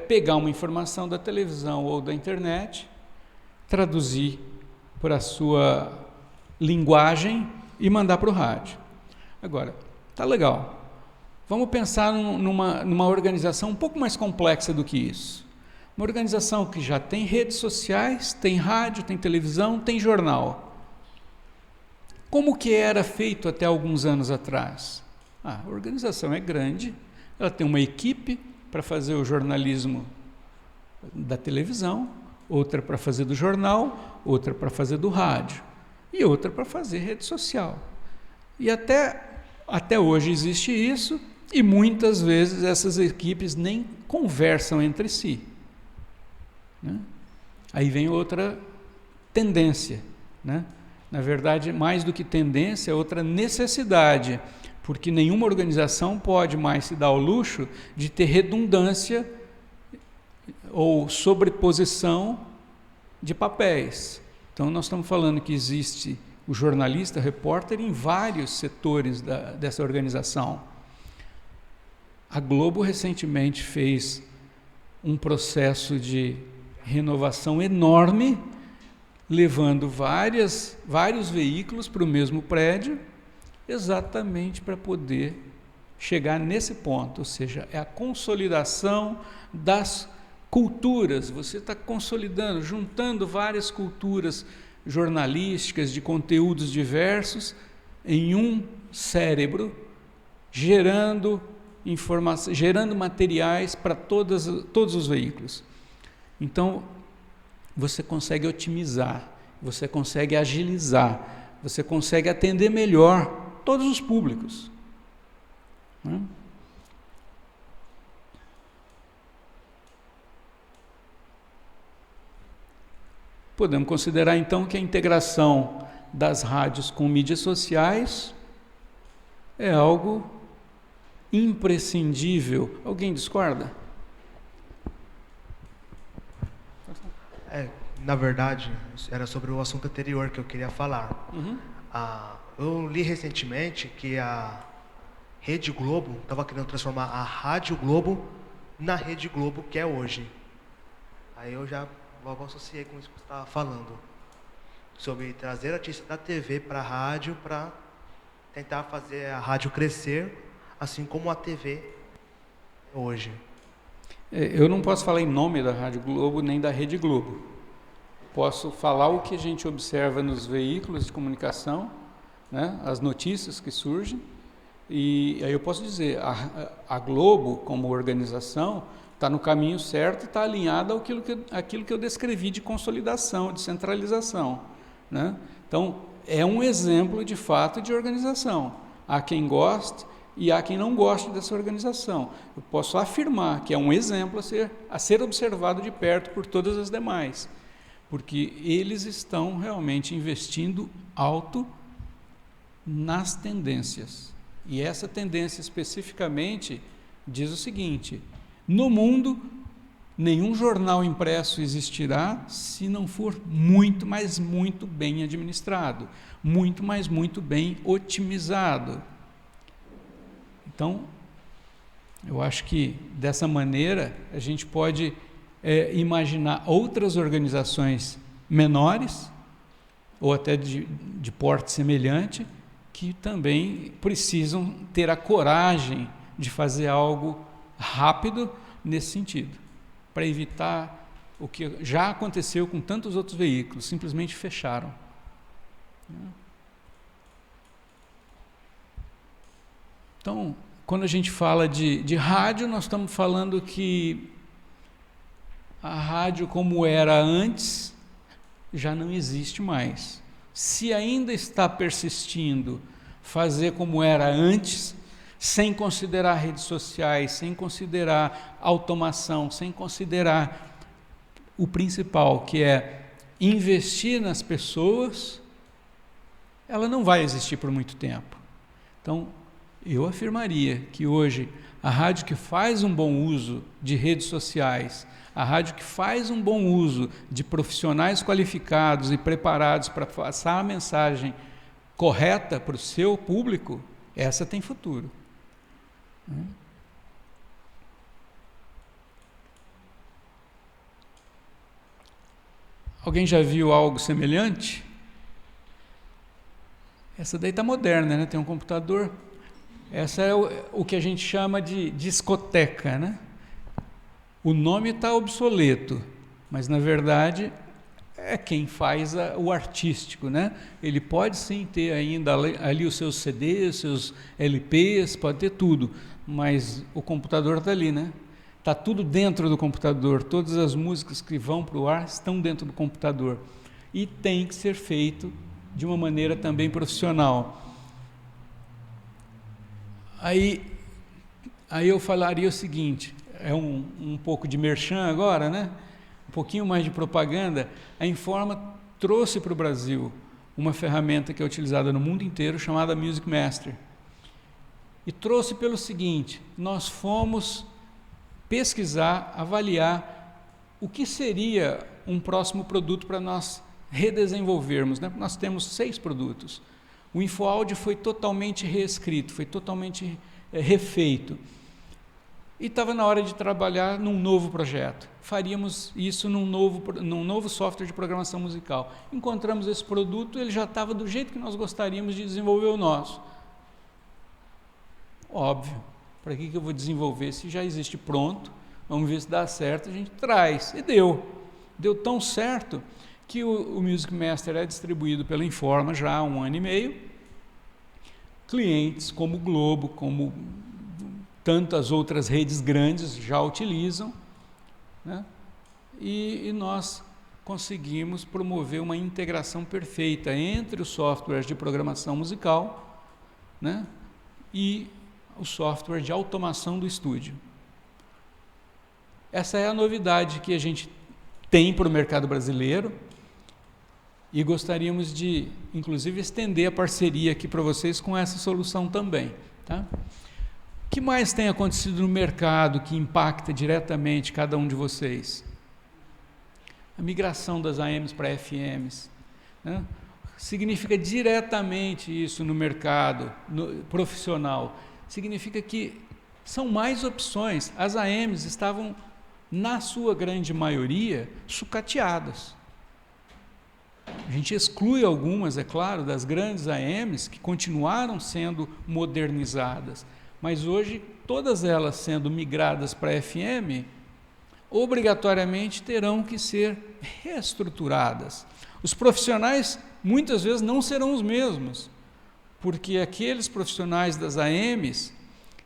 pegar uma informação da televisão ou da internet, traduzir para a sua linguagem e mandar para o rádio. Agora, tá legal. Vamos pensar numa organização um pouco mais complexa do que isso. Uma organização que já tem redes sociais, tem rádio, tem televisão, tem jornal. Como que era feito até alguns anos atrás? A organização é grande, ela tem uma equipe para fazer o jornalismo da televisão, outra para fazer do jornal, outra para fazer do rádio e outra para fazer rede social. E até hoje existe isso, e muitas vezes essas equipes nem conversam entre si, né? Aí vem outra tendência, né? Na verdade, mais do que tendência, é outra necessidade, porque nenhuma organização pode mais se dar ao luxo de ter redundância ou sobreposição de papéis. Então, nós estamos falando que existe o jornalista, repórter, em vários setores dessa organização. A Globo recentemente fez um processo de renovação enorme, levando vários veículos para o mesmo prédio, exatamente para poder chegar nesse ponto, ou seja, é a consolidação das culturas. Você está consolidando, juntando várias culturas jornalísticas, de conteúdos diversos, em um cérebro, gerando informação, gerando materiais para todos os veículos. Então, você consegue otimizar, você consegue agilizar, você consegue atender melhor todos os públicos, né? Podemos considerar, então, que a integração das rádios com mídias sociais é algo imprescindível. Alguém discorda? Na verdade, era sobre o assunto anterior que eu queria falar. Eu li recentemente que a Rede Globo estava querendo transformar a Rádio Globo na Rede Globo que é hoje. Aí eu já logo associei com isso que você estava falando, sobre trazer artistas da TV para a rádio, para tentar fazer a rádio crescer, assim como a TV hoje. Eu não posso falar em nome da Rádio Globo nem da Rede Globo. Posso falar o que a gente observa nos veículos de comunicação, né, as notícias que surgem, e aí eu posso dizer, a Globo, como organização, está no caminho certo e está alinhada àquilo que eu descrevi de consolidação, de centralização, né? Então, é um exemplo de fato de organização. Há quem goste e há quem não goste dessa organização. Eu posso afirmar que é um exemplo a ser observado de perto por todas as demais, porque eles estão realmente investindo alto nas tendências. E essa tendência especificamente diz o seguinte: no mundo, nenhum jornal impresso existirá se não for muito, mas muito bem administrado, muito, mas muito bem otimizado. Então, eu acho que dessa maneira a gente pode imaginar outras organizações menores, ou até de porte semelhante, que também precisam ter a coragem de fazer algo rápido nesse sentido, para evitar o que já aconteceu com tantos outros veículos, simplesmente fecharam. Então, quando a gente fala de rádio, nós estamos falando que a rádio como era antes já não existe mais. Se ainda está persistindo fazer como era antes, sem considerar redes sociais, sem considerar automação, sem considerar o principal, que é investir nas pessoas, ela não vai existir por muito tempo. Então, eu afirmaria que hoje a rádio que faz um bom uso de redes sociais, a rádio que faz um bom uso de profissionais qualificados e preparados para passar a mensagem correta para o seu público, essa tem futuro. Alguém já viu algo semelhante? Essa daí está moderna, né? Tem um computador. Essa é o que a gente chama de discoteca, né? O nome está obsoleto, mas na verdade é quem faz o artístico, né? Ele pode sim ter ainda ali os seus CDs, seus LPs, pode ter tudo, mas o computador está ali, né? Está tudo dentro do computador, todas as músicas que vão para o ar estão dentro do computador e tem que ser feito de uma maneira também profissional. Aí eu falaria o seguinte, é um pouco de merchan agora, né? Um pouquinho mais de propaganda. A Informa trouxe para o Brasil uma ferramenta que é utilizada no mundo inteiro, chamada Music Master. E trouxe pelo seguinte: nós fomos pesquisar, avaliar o que seria um próximo produto para nós redesenvolvermos, né? Nós temos 6 produtos. O InfoAudio foi totalmente reescrito, foi totalmente refeito. E estava na hora de trabalhar num novo projeto. Faríamos isso num novo software de programação musical. Encontramos esse produto, ele já estava do jeito que nós gostaríamos de desenvolver o nosso. Óbvio, para que eu vou desenvolver se já existe pronto? Vamos ver se dá certo, a gente traz. E deu. Deu tão certo que o Music Master é distribuído pela Informa já há 1 ano e meio. Clientes como o Globo, como tantas outras redes grandes já utilizam, né? E nós conseguimos promover uma integração perfeita entre os softwares de programação musical, né, e o software de automação do estúdio. Essa é a novidade que a gente tem para o mercado brasileiro e gostaríamos de, inclusive, estender a parceria aqui para vocês com essa solução também, tá? O que mais tem acontecido no mercado que impacta diretamente cada um de vocês? A migração das AMs para FMs, né? Significa diretamente isso no mercado profissional. Significa que são mais opções. As AMs estavam na sua grande maioria, sucateadas. A gente exclui algumas, é claro, das grandes AMs que continuaram sendo modernizadas, mas hoje todas elas sendo migradas para FM, obrigatoriamente terão que ser reestruturadas. Os profissionais muitas vezes não serão os mesmos, porque aqueles profissionais das AMs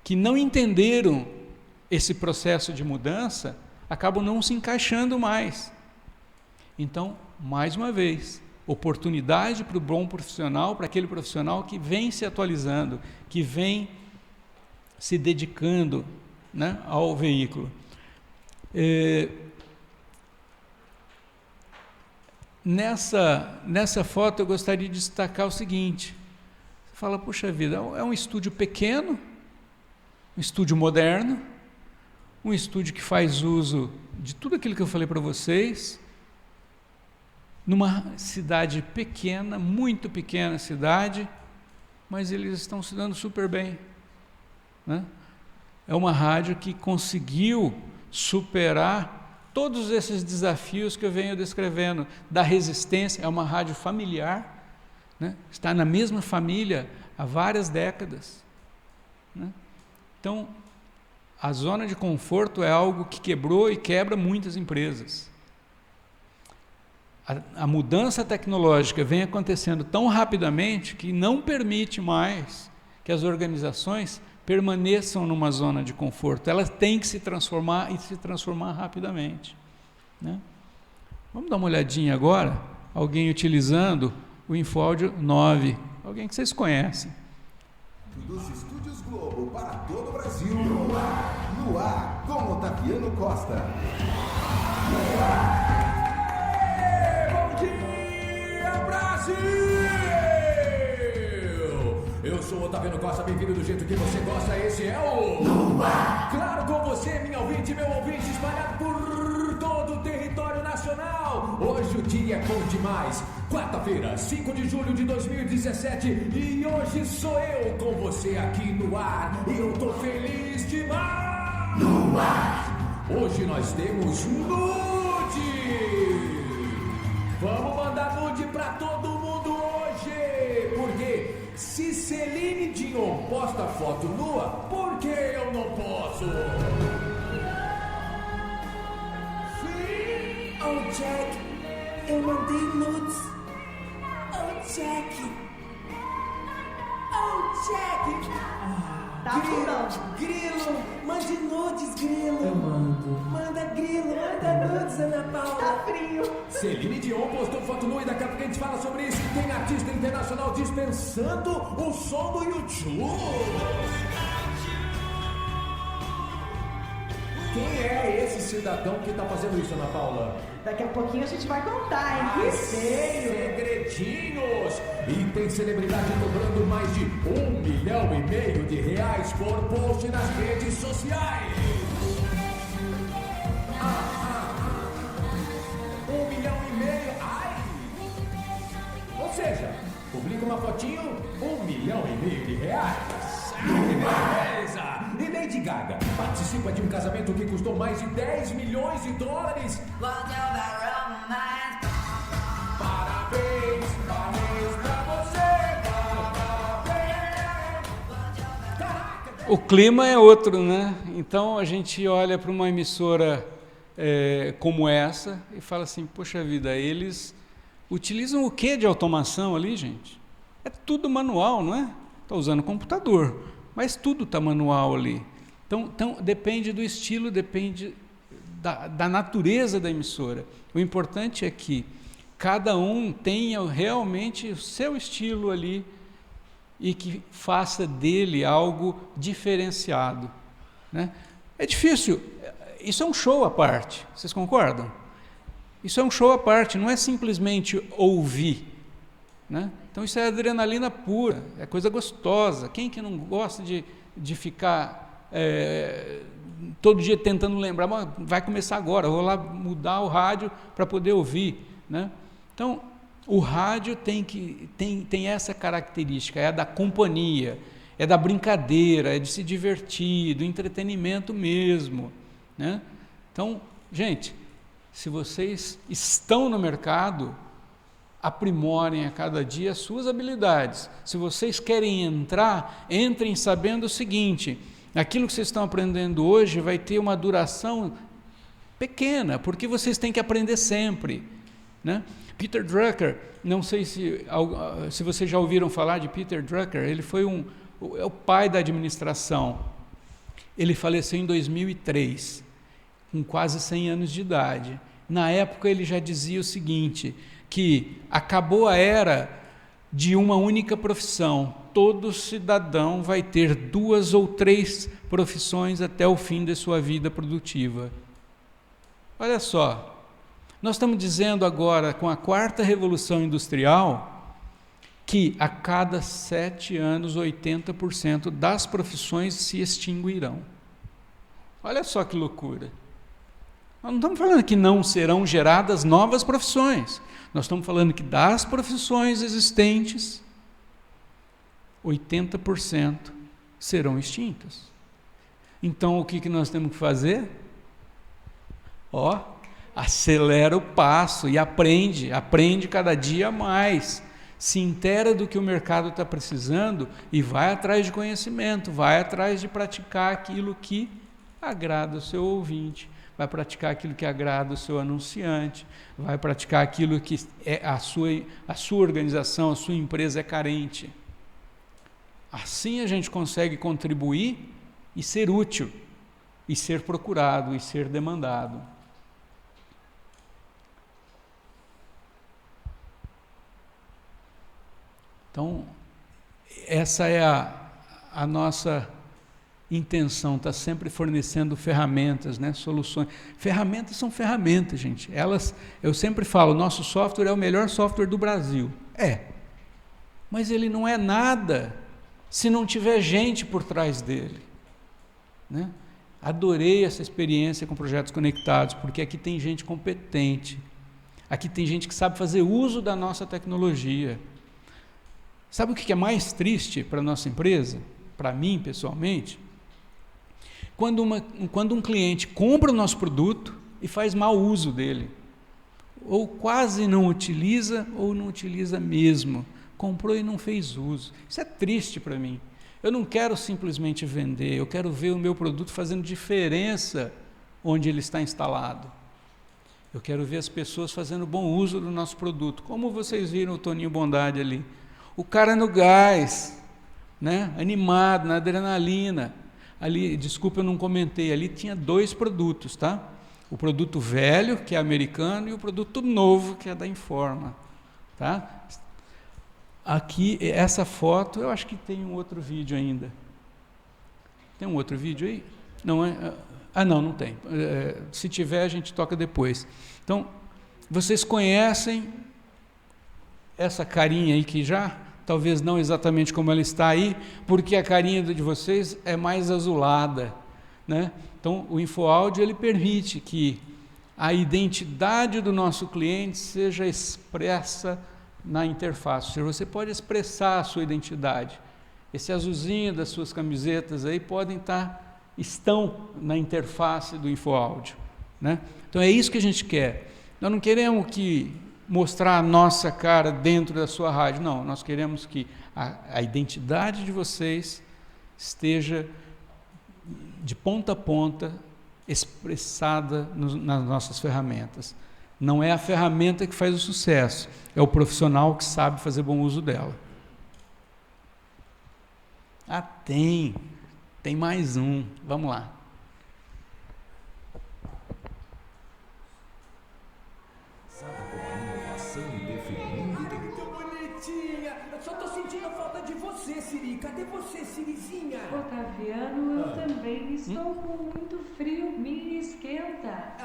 que não entenderam esse processo de mudança acabam não se encaixando mais. Então, mais uma vez, oportunidade para o bom profissional, para aquele profissional que vem se atualizando, que vem se dedicando, né, ao veículo. Nessa foto eu gostaria de destacar o seguinte: você fala, puxa vida, é um estúdio pequeno, um estúdio moderno, um estúdio que faz uso de tudo aquilo que eu falei para vocês, numa cidade pequena, muito pequena cidade, mas eles estão se dando super bem, né? É uma rádio que conseguiu superar todos esses desafios que eu venho descrevendo, da resistência. É uma rádio familiar, né? Está na mesma família há várias décadas, né? Então, a zona de conforto é algo que quebrou e quebra muitas empresas. A mudança tecnológica vem acontecendo tão rapidamente que não permite mais que as organizações permaneçam numa zona de conforto. Elas têm que se transformar e se transformar rapidamente, né? Vamos dar uma olhadinha agora, alguém utilizando o InfoAudio 9, alguém que vocês conhecem. Dos Estúdios Globo para todo o Brasil, no ar com Otaviano Costa. Bom dia, Brasil! Eu sou Otaviano Costa, bem-vindo do jeito que você gosta, esse é o... No ar! Claro, com você, minha ouvinte, meu ouvinte, espalhado por todo o território nacional. Hoje o dia é bom demais. Quarta-feira, 5 de julho de 2017, e hoje sou eu com você aqui no ar, e eu tô feliz demais! No ar! Hoje nós temos nude! Vamos mandar nude pra todo mundo hoje! Porque se Celine Dion posta foto nua, por que eu não posso? Oh, Jack, eu mandei nudes. Oh, Jack. Oh, Jack. Tá Grilo, mande nudes, Grilo. Eu mando. Manda, Grilo, manda nudes, Ana Paula. Tá frio. Celine Dion postou foto nua e daqui a pouco a gente fala sobre isso. E tem artista internacional dispensando o som do YouTube. Quem é esse cidadão que tá fazendo isso, Ana Paula? Daqui a pouquinho a gente vai contar, hein? Que sério! Segredinhos! E tem celebridade cobrando mais de R$1,5 milhão por post nas redes sociais. 1,5 milhão, ai! Ou seja, publica uma fotinho, R$1,5 milhão. Beleza! E Lady Gaga participa de um casamento que custou mais de $10 milhões. Parabéns, parabéns pra você, parabéns. O clima é outro, né? Então a gente olha para uma emissora como essa e fala assim, poxa vida, eles utilizam o que de automação ali, gente? É tudo manual, não é? Está usando computador, mas tudo está manual ali. Então depende do estilo, depende da natureza da emissora. O importante é que cada um tenha realmente o seu estilo ali e que faça dele algo diferenciado, né? É difícil, isso é um show à parte, vocês concordam? Isso é um show à parte, não é simplesmente ouvir, né? Então isso é adrenalina pura, é coisa gostosa. Quem que não gosta de ficar todo dia tentando lembrar, mas vai começar agora, vou lá mudar o rádio para poder ouvir, né? Então o rádio tem essa característica, é da companhia, é da brincadeira, é de se divertir, do entretenimento mesmo, né? Então Gente, se vocês estão no mercado, aprimorem a cada dia as suas habilidades. Se vocês querem entrar, entrem sabendo o seguinte: aquilo que vocês estão aprendendo hoje vai ter uma duração pequena, porque vocês têm que aprender sempre, né? Peter Drucker, não sei se vocês já ouviram falar de Peter Drucker, ele foi é o pai da administração. Ele faleceu em 2003, com quase 100 anos de idade. Na época ele já dizia o seguinte, que acabou a era de uma única profissão. Todo cidadão vai ter 2 ou 3 profissões até o fim de sua vida produtiva. Olha só, nós estamos dizendo agora, com a 4ª Revolução Industrial, que a cada 7 anos, 80% das profissões se extinguirão. Olha só que loucura. Nós não estamos falando que não serão geradas novas profissões. Nós estamos falando que das profissões existentes, 80% serão extintas. Então, o que nós temos que fazer? Acelera o passo e aprende cada dia mais. Se inteira do que o mercado está precisando e vai atrás de conhecimento, vai atrás de praticar aquilo que agrada o seu ouvinte, vai praticar aquilo que agrada o seu anunciante, vai praticar aquilo que a sua organização, a sua empresa é carente. Assim a gente consegue contribuir e ser útil, e ser procurado, e ser demandado. Então, essa é a nossa intenção, está sempre fornecendo ferramentas, né, soluções. Ferramentas são ferramentas, gente. Eu sempre falo, nosso software é o melhor software do Brasil. Mas ele não é nada se não tiver gente por trás dele, né? Adorei essa experiência com projetos conectados, porque aqui tem gente competente, aqui tem gente que sabe fazer uso da nossa tecnologia. Sabe o que é mais triste para a nossa empresa? Para mim, pessoalmente? Quando um cliente compra o nosso produto e faz mau uso dele, ou quase não utiliza, ou não utiliza mesmo, comprou e não fez uso. Isso é triste para mim. Eu não quero simplesmente vender, eu quero ver o meu produto fazendo diferença onde ele está instalado. Eu quero ver as pessoas fazendo bom uso do nosso produto, como vocês viram o Toninho Bondade ali. O cara no gás, né? Animado, na adrenalina. Ali, desculpa, eu não comentei, ali tinha 2 produtos, tá? O produto velho, que é americano, e o produto novo, que é da Informa, tá? Aqui, essa foto, eu acho que tem um outro vídeo ainda. Tem um outro vídeo aí? Não é? Não tem. Se tiver, a gente toca depois. Então, vocês conhecem essa carinha aí que já... Talvez não exatamente como ela está aí, porque a carinha de vocês é mais azulada, né? Então, o InfoAudio, ele permite que a identidade do nosso cliente seja expressa na interface. Ou seja, você pode expressar a sua identidade. Esse azulzinho das suas camisetas aí estão na interface do InfoAudio, né? Então, é isso que a gente quer. Nós não queremos mostrar a nossa cara dentro da sua rádio. Não, nós queremos que a identidade de vocês esteja de ponta a ponta expressada nas nossas ferramentas. Não é a ferramenta que faz o sucesso, é o profissional que sabe fazer bom uso dela. Tem mais um. Vamos lá. Siri, cadê você, Sirizinha? Otaviano, eu também estou com muito frio, me esquenta.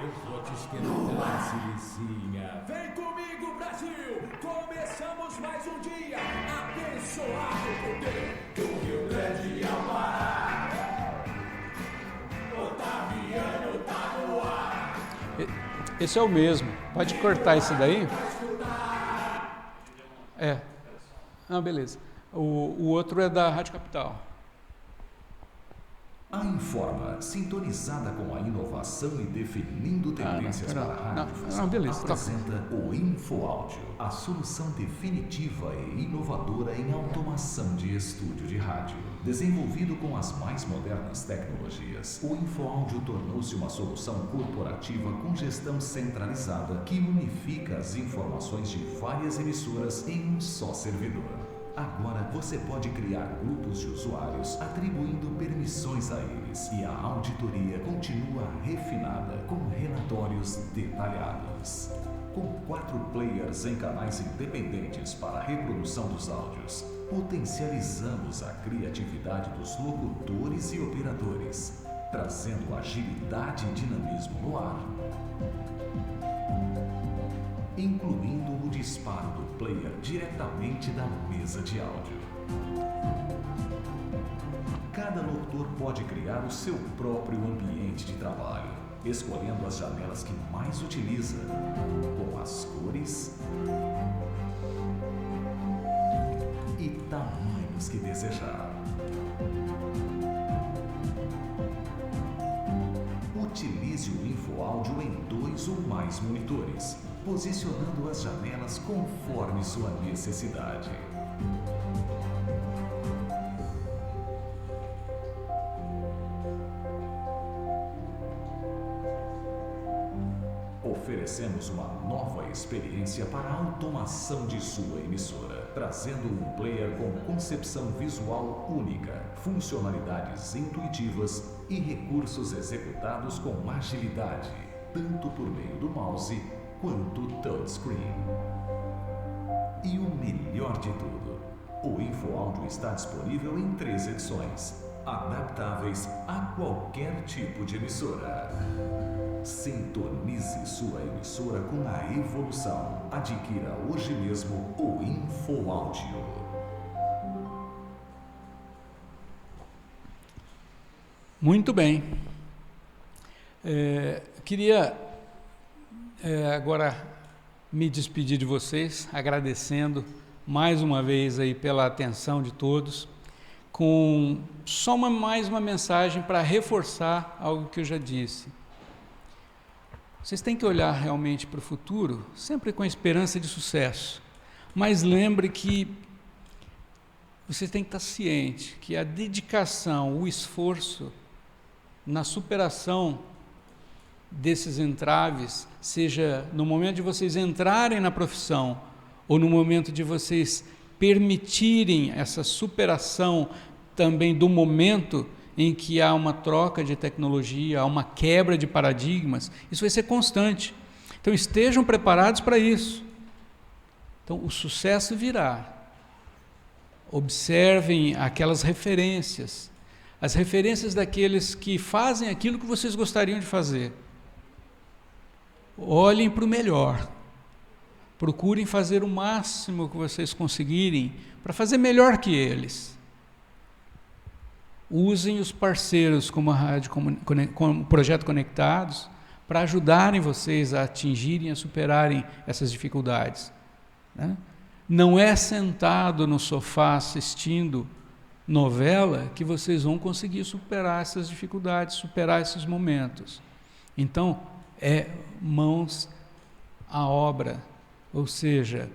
Eu vou te esquentar, Sirizinha. Vem comigo, Brasil! Começamos mais um dia abençoado por Deus. Do Rio Grande ao Pará, Otaviano tá no ar. Esse é o mesmo. Pode cortar esse daí? Beleza. O outro é da Rádio Capital. A Informa, sintonizada com a inovação e definindo tendências para a rádio, beleza, apresenta o InfoAudio, a solução definitiva e inovadora em automação de estúdio de rádio. Desenvolvido com as mais modernas tecnologias, o InfoAudio tornou-se uma solução corporativa com gestão centralizada que unifica as informações de várias emissoras em um só servidor. Agora você pode criar grupos de usuários atribuindo permissões a eles e a auditoria continua refinada com relatórios detalhados. Com 4 players em canais independentes para a reprodução dos áudios, potencializamos a criatividade dos locutores e operadores, trazendo agilidade e dinamismo no ar, incluindo o disparo do player diretamente da mesa de áudio. Cada locutor pode criar o seu próprio ambiente de trabalho, escolhendo as janelas que mais utiliza, com as cores e tamanhos que desejar. Utilize o InfoAudio em 2 ou mais monitores, posicionando as janelas conforme sua necessidade. Oferecemos uma nova experiência para a automação de sua emissora, trazendo um player com concepção visual única, funcionalidades intuitivas e recursos executados com agilidade, tanto por meio do mouse quanto touchscreen. E o melhor de tudo, o InfoAudio está disponível em 3 edições, adaptáveis a qualquer tipo de emissora. Sintonize sua emissora com a evolução. Adquira hoje mesmo o InfoAudio. Muito bem. Queria agora me despedir de vocês, agradecendo mais uma vez aí pela atenção de todos, com só mais uma mensagem para reforçar algo que eu já disse. Vocês têm que olhar realmente para o futuro, sempre com a esperança de sucesso, mas lembre que vocês têm que estar ciente que a dedicação, o esforço na superação desses entraves, seja no momento de vocês entrarem na profissão ou no momento de vocês permitirem essa superação também do momento em que há uma troca de tecnologia, há uma quebra de paradigmas, isso vai ser constante. Então estejam preparados para isso. Então o sucesso virá. Observem aquelas referências, as referências daqueles que fazem aquilo que vocês gostariam de fazer. Olhem para o melhor. Procurem fazer o máximo que vocês conseguirem para fazer melhor que eles. Usem os parceiros como a Rádio como o Projeto Conectados para ajudarem vocês a atingirem, a superarem essas dificuldades. Né? Não é sentado no sofá assistindo novela que vocês vão conseguir superar essas dificuldades, superar esses momentos. Então, mãos à obra, ou seja,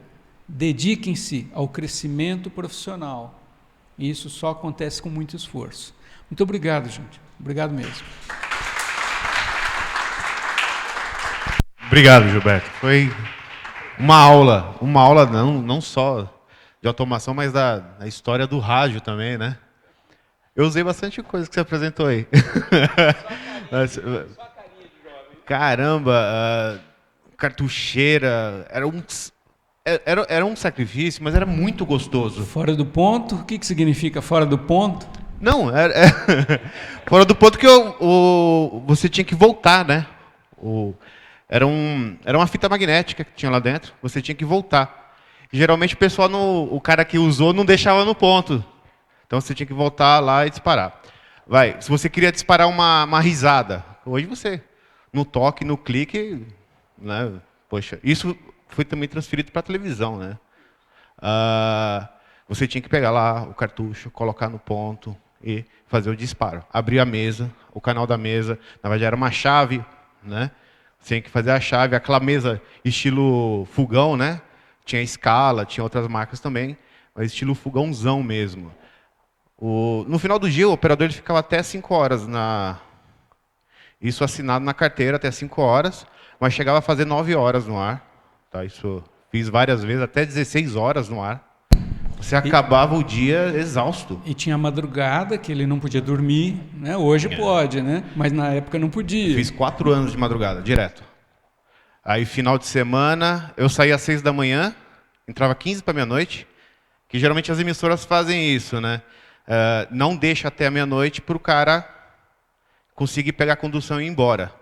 dediquem-se ao crescimento profissional. E isso só acontece com muito esforço. Muito obrigado, gente. Obrigado mesmo. Obrigado, Gilberto. Foi uma aula não só de automação, mas da história do rádio também, né? Eu usei bastante coisa que você apresentou aí. Caramba, cartucheira, era um sacrifício, mas era muito gostoso. Fora do ponto? O que significa fora do ponto? Não, fora do ponto que você tinha que voltar, né? Era uma fita magnética que tinha lá dentro, você tinha que voltar. Geralmente o cara que usou não deixava no ponto. Então você tinha que voltar lá e disparar. Se você queria disparar uma risada, hoje você, no toque, no clique, né? Poxa, isso foi também transferido para a televisão, né? Você tinha que pegar lá o cartucho, colocar no ponto, e fazer o disparo. Abrir a mesa, o canal da mesa, na verdade era uma chave, né? Você tem que fazer a chave, aquela mesa estilo fogão, né? Tinha escala, tinha outras marcas também, mas estilo fogãozão mesmo. No final do dia, o operador ele ficava até 5 horas, isso assinado na carteira, até 5 horas, mas chegava a fazer 9 horas no ar. Tá? Isso fiz várias vezes, até 16 horas no ar. Você acabava o dia exausto. E tinha a madrugada, que ele não podia dormir, né? Hoje pode, né? Mas na época não podia. Fiz 4 anos de madrugada, direto. Aí, final de semana, eu saía às 6 da manhã, entrava 15 para meia-noite, que geralmente as emissoras fazem isso, né? Não deixa até a meia-noite para o cara conseguir pegar a condução e ir embora.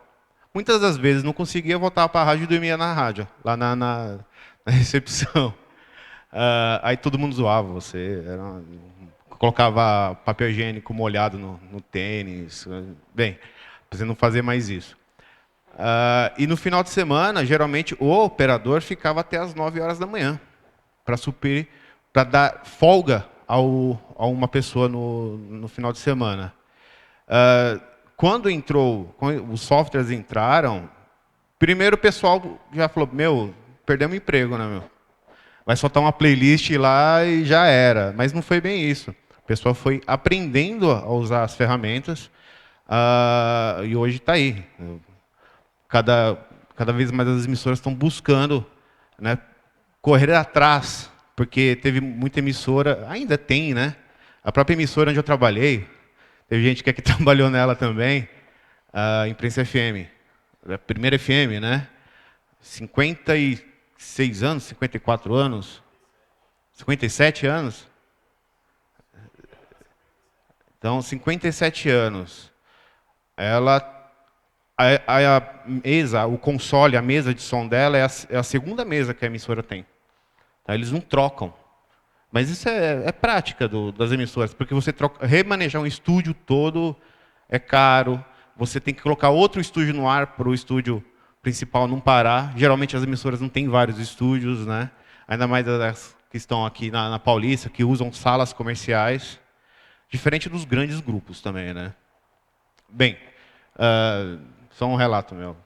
Muitas das vezes não conseguia, eu voltava para a rádio e dormia na rádio, lá na recepção. Aí todo mundo zoava você, colocava papel higiênico molhado no tênis. Bem, você não fazer mais isso. E no final de semana, geralmente, o operador ficava até as 9 horas da manhã para suprir, para dar folga a uma pessoa no final de semana. Quando os softwares entraram, primeiro o pessoal já falou, perdemos o emprego, né, Vai soltar uma playlist lá e já era. Mas não foi bem isso. O pessoal foi aprendendo a usar as ferramentas e hoje está aí. Cada vez mais as emissoras estão buscando, né, correr atrás, porque teve muita emissora, ainda tem, né? A própria emissora onde eu trabalhei, teve gente que aqui trabalhou nela também, a Imprensa FM, a primeira FM, né? 56 anos, 54 anos, 57 anos. Então, 57 anos. A mesa, o console, a mesa de som dela é a segunda mesa que a emissora tem. Tá? Eles não trocam. Mas isso é prática das emissoras, porque você remanejar um estúdio todo é caro, você tem que colocar outro estúdio no ar para o estúdio principal não parar. Geralmente as emissoras não têm vários estúdios, né? Ainda mais as que estão aqui na Paulista, que usam salas comerciais, diferente dos grandes grupos também, né? Bem, só um relato meu.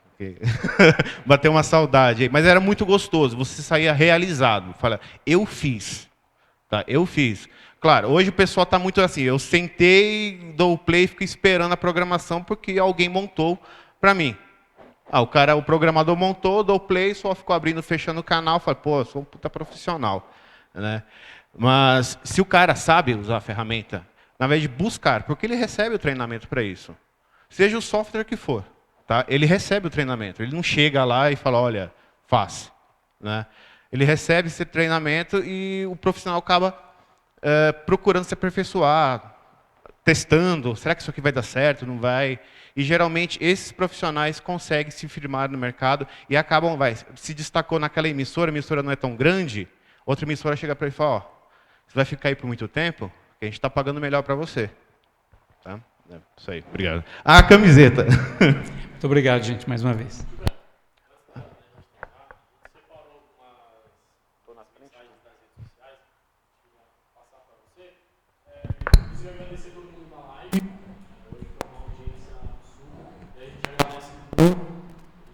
Bateu uma saudade aí, mas era muito gostoso, você saía realizado, fala, eu fiz. Tá, eu fiz. Claro, hoje o pessoal está muito assim, eu sentei, dou o play e fico esperando a programação porque alguém montou para mim. O programador montou, dou o play, só ficou abrindo, fechando o canal, fala, eu sou um puta profissional. Né? Mas se o cara sabe usar a ferramenta, na vez de buscar, porque ele recebe o treinamento para isso. Seja o software que for, tá? Ele recebe o treinamento, ele não chega lá e fala, olha, faz. Né? Ele recebe esse treinamento e o profissional acaba procurando se aperfeiçoar, testando, será que isso aqui vai dar certo, não vai? E geralmente esses profissionais conseguem se firmar no mercado e acabam, se destacou naquela emissora, a emissora não é tão grande, outra emissora chega para ele e fala, você vai ficar aí por muito tempo, que a gente está pagando melhor para você. Tá? Isso aí, obrigado. A camiseta. Muito obrigado, gente, mais uma vez.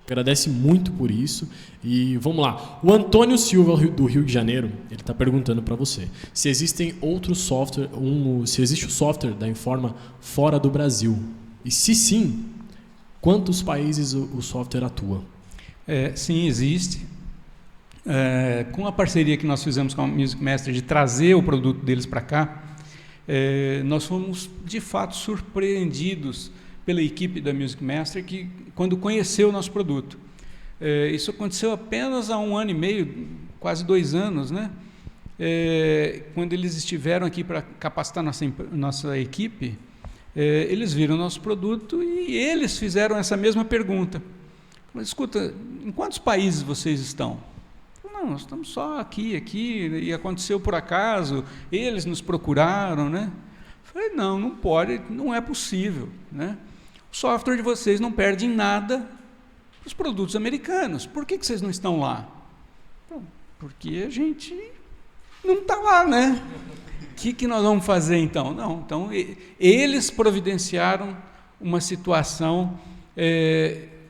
Agradece muito por isso. E vamos lá. O Antônio Silva, do Rio de Janeiro, ele está perguntando para você se existem outros softwares, se existe o software da Informa fora do Brasil. E se sim, quantos países o software atua? Sim, existe. Com a parceria que nós fizemos com a Music Master de trazer o produto deles para cá, nós fomos, de fato, surpreendidos pela equipe da Music Master, que quando conheceu o nosso produto. Isso aconteceu apenas há 1 ano e meio, quase 2 anos, né? Quando eles estiveram aqui para capacitar nossa equipe, eles viram o nosso produto e eles fizeram essa mesma pergunta. Falaram, escuta, em quantos países vocês estão? Não, nós estamos só aqui, e aconteceu por acaso, eles nos procuraram, né? Falei, não pode, não é possível, né? O software de vocês não perde em nada para os produtos americanos. Por que vocês não estão lá? Porque a gente não está lá, né? que nós vamos fazer então? Não, então eles providenciaram uma situação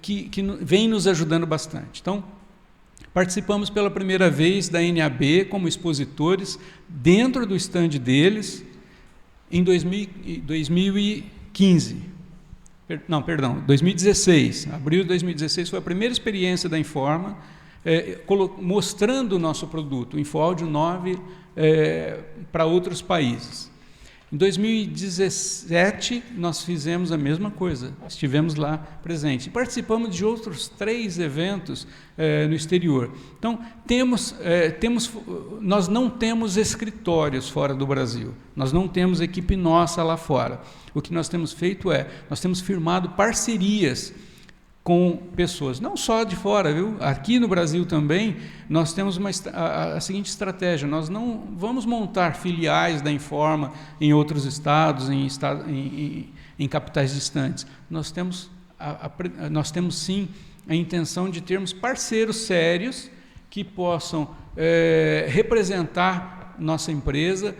que vem nos ajudando bastante. Então, participamos pela primeira vez da NAB como expositores dentro do stand deles em 2016. Abril de 2016 foi a primeira experiência da Informa, mostrando o nosso produto, o InfoAudio 9, para outros países. Em 2017, nós fizemos a mesma coisa, estivemos lá presentes. E participamos de outros 3 eventos no exterior. Então, nós não temos escritórios fora do Brasil, nós não temos equipe nossa lá fora. O que nós temos feito nós temos firmado parcerias com pessoas, não só de fora, viu? Aqui no Brasil também, nós temos a seguinte estratégia: nós não vamos montar filiais da Informa em outros estados, em capitais distantes. Nós temos sim a intenção de termos parceiros sérios que possam representar nossa empresa,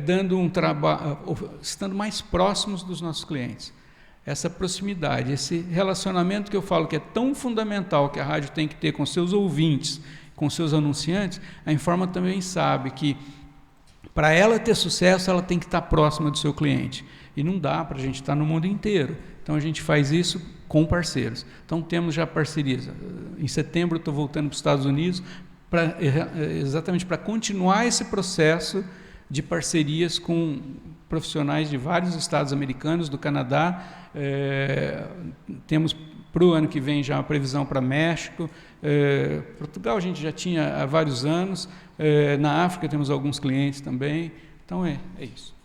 dando um trabalho, estando mais próximos dos nossos clientes. Essa proximidade, esse relacionamento que eu falo que é tão fundamental que a rádio tem que ter com seus ouvintes, com seus anunciantes, a Informa também sabe que para ela ter sucesso, ela tem que estar próxima do seu cliente. E não dá para a gente estar no mundo inteiro. Então a gente faz isso com parceiros. Então temos já parcerias. Em setembro eu estou voltando para os Estados Unidos exatamente para continuar esse processo de parcerias com profissionais de vários estados americanos, do Canadá. Temos para o ano que vem já uma previsão para México. Portugal a gente já tinha há vários anos. Na África temos alguns clientes também. Então é isso.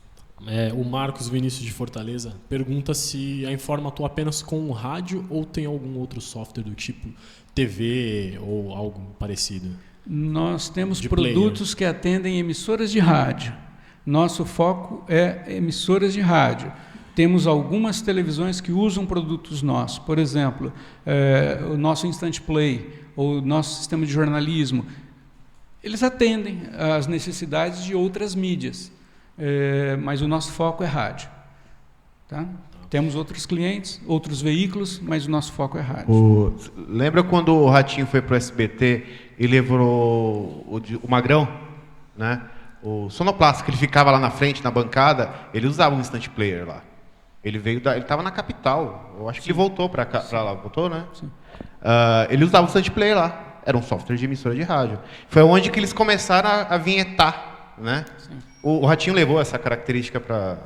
O Marcos Vinícius de Fortaleza pergunta se a Informa atua apenas com o rádio ou tem algum outro software do tipo TV ou algo parecido. Nós temos produtos que atendem emissoras de rádio. Nosso foco é emissoras de rádio. Temos algumas televisões que usam produtos nossos. Por exemplo, o nosso Instant Play, ou o nosso sistema de jornalismo. Eles atendem às necessidades de outras mídias, mas o nosso foco é rádio. Tá? Temos outros clientes, outros veículos, mas o nosso foco é rádio. Lembra quando o Ratinho foi para o SBT e levou o Magrão, né? O sonoplasta, que ele ficava lá na frente, na bancada, ele usava um instant player lá. Ele estava na capital, eu acho que ele voltou para lá, voltou, né? Sim. Ele usava o instant player lá, era um software de emissora de rádio. Foi onde que eles começaram a vinhetar, né? O Ratinho levou essa característica para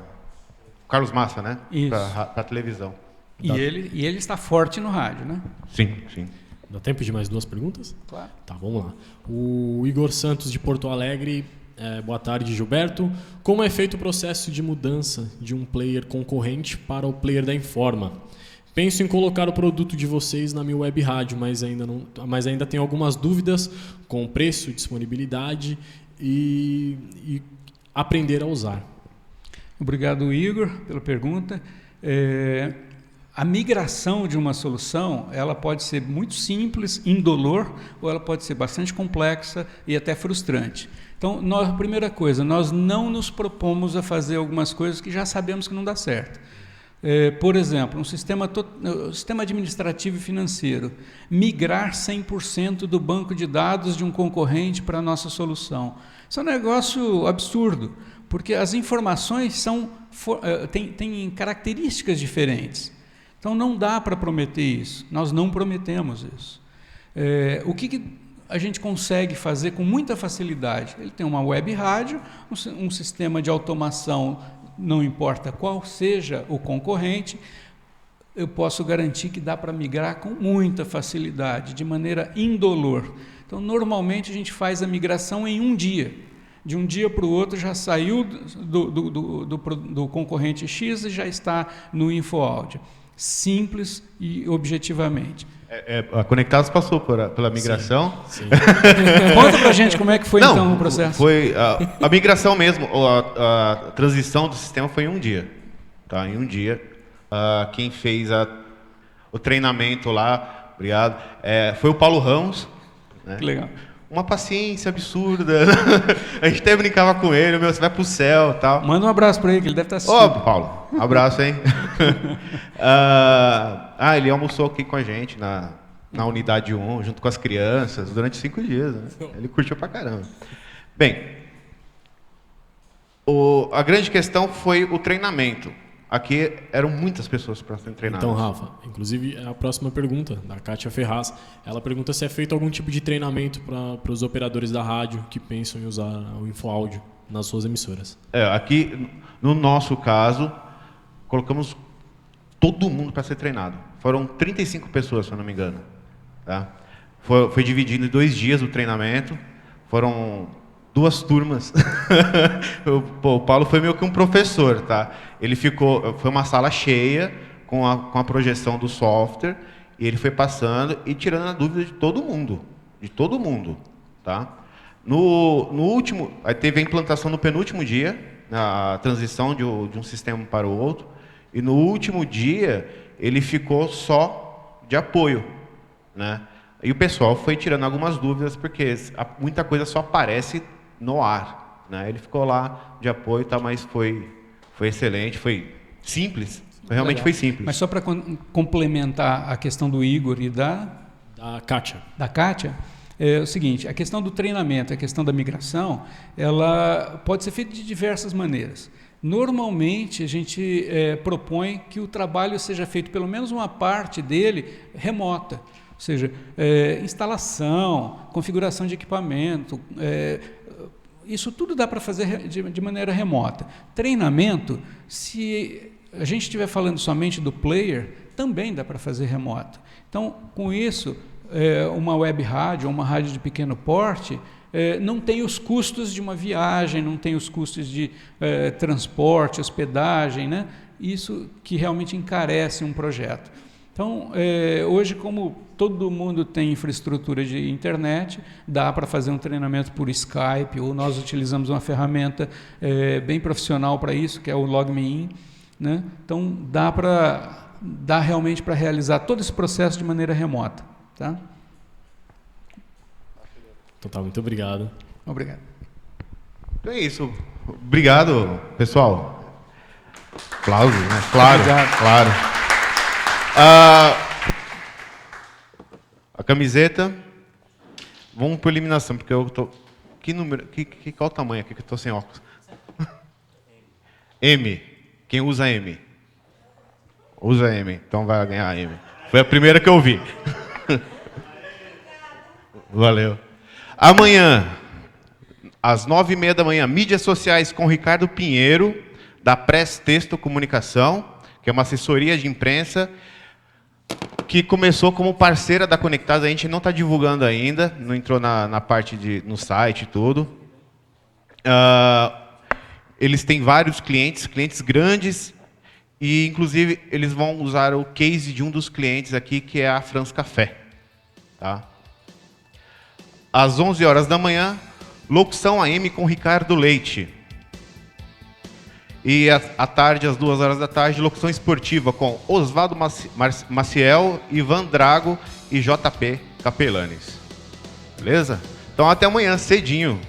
Carlos Massa, né? Para a televisão. E ele está forte no rádio, né? Sim, sim. Dá tempo de mais 2 perguntas? Claro. Tá, vamos lá. O Igor Santos, de Porto Alegre. Boa tarde, Gilberto. Como é feito o processo de mudança de um player concorrente para o player da Informa? Penso em colocar o produto de vocês na minha web rádio, mas ainda tenho algumas dúvidas com preço, disponibilidade e aprender a usar. Obrigado, Igor, pela pergunta. A migração de uma solução, ela pode ser muito simples, indolor, ou ela pode ser bastante complexa e até frustrante. Então, primeira coisa, nós não nos propomos a fazer algumas coisas que já sabemos que não dá certo. Por exemplo, um sistema administrativo e financeiro, migrar 100% do banco de dados de um concorrente para a nossa solução. Isso é um negócio absurdo, porque as informações têm características diferentes. Então, não dá para prometer isso, nós não prometemos isso. O que a gente consegue fazer com muita facilidade? Ele tem uma web rádio, um sistema de automação, não importa qual seja o concorrente, eu posso garantir que dá para migrar com muita facilidade, de maneira indolor. Então, normalmente, a gente faz a migração em um dia. De um dia para o outro, já saiu do concorrente X e já está no InfoAudio. Simples e objetivamente. A Conectados passou pela migração. Sim. Conta pra gente como é que foi então o processo. Foi a migração mesmo, a transição do sistema foi em um dia. Tá? Em um dia. Quem fez o treinamento lá, obrigado, foi o Paulo Ramos. Né? Que legal. uma paciência absurda. A gente até brincava com ele, você vai pro céu e tal. Manda um abraço para ele, que ele deve estar assistindo. Ô, Paulo, abraço, hein? Ele almoçou aqui com a gente na unidade 1, junto com as crianças, durante 5 dias. Né? Ele curtiu pra caramba. Bem, a grande questão foi o treinamento. Aqui eram muitas pessoas para serem treinadas. Então, Rafa, inclusive a próxima pergunta, da Kátia Ferraz, ela pergunta se é feito algum tipo de treinamento para os operadores da rádio que pensam em usar o InfoAudio nas suas emissoras. Aqui, no nosso caso, colocamos todo mundo para ser treinado. Foram 35 pessoas, se eu não me engano. Tá? Foi dividido em 2 dias o treinamento, foram 2 turmas. O Paulo foi meio que um professor, tá? Foi uma sala cheia com a projeção do software e ele foi passando e tirando a dúvida de todo mundo, tá? No último, aí teve a implantação no penúltimo dia, a transição de um sistema para o outro, e no último dia ele ficou só de apoio, né? E o pessoal foi tirando algumas dúvidas porque muita coisa só aparece no ar, né? Ele ficou lá de apoio, tá, mas foi excelente, foi simples, realmente foi simples. Mas só para complementar a questão do Igor e da Kátia, é o seguinte, a questão do treinamento, a questão da migração, ela pode ser feita de diversas maneiras. Normalmente a gente propõe que o trabalho seja feito, pelo menos uma parte dele, remota. Ou seja, instalação, configuração de equipamento, isso tudo dá para fazer de maneira remota. Treinamento, se a gente estiver falando somente do player, também dá para fazer remoto. Então, com isso, uma web rádio ou uma rádio de pequeno porte não tem os custos de uma viagem, não tem os custos de transporte, hospedagem, né? Isso que realmente encarece um projeto. Então, hoje, como todo mundo tem infraestrutura de internet, dá para fazer um treinamento por Skype, ou nós utilizamos uma ferramenta bem profissional para isso, que é o LogMeIn, né? Então, dá realmente para realizar todo esse processo de maneira remota. Tá? Então tá, muito obrigado. Obrigado. Então é isso. Obrigado, pessoal. Aplausos, né? Claro, obrigado. Claro. A camiseta. Vamos por eliminação, porque eu tô. Que número? Qual o tamanho aqui que eu tô sem óculos? M. Quem usa M? Usa M. Então vai ganhar M. Foi a primeira que eu vi. Valeu. Amanhã, às 9h30 da manhã, mídias sociais com Ricardo Pinheiro, da Press Texto Comunicação, que é uma assessoria de imprensa que começou como parceira da Conectados. A gente não está divulgando ainda, não entrou na parte no site e tudo. Eles têm vários clientes grandes, e inclusive eles vão usar o case de um dos clientes aqui, que é a France Café. Tá? Às 11h da manhã, locução AM com Ricardo Leite. E à tarde, às 2h da tarde, locução esportiva com Osvaldo Maciel, Ivan Drago e JP Capelanes. Beleza? Então até amanhã, cedinho.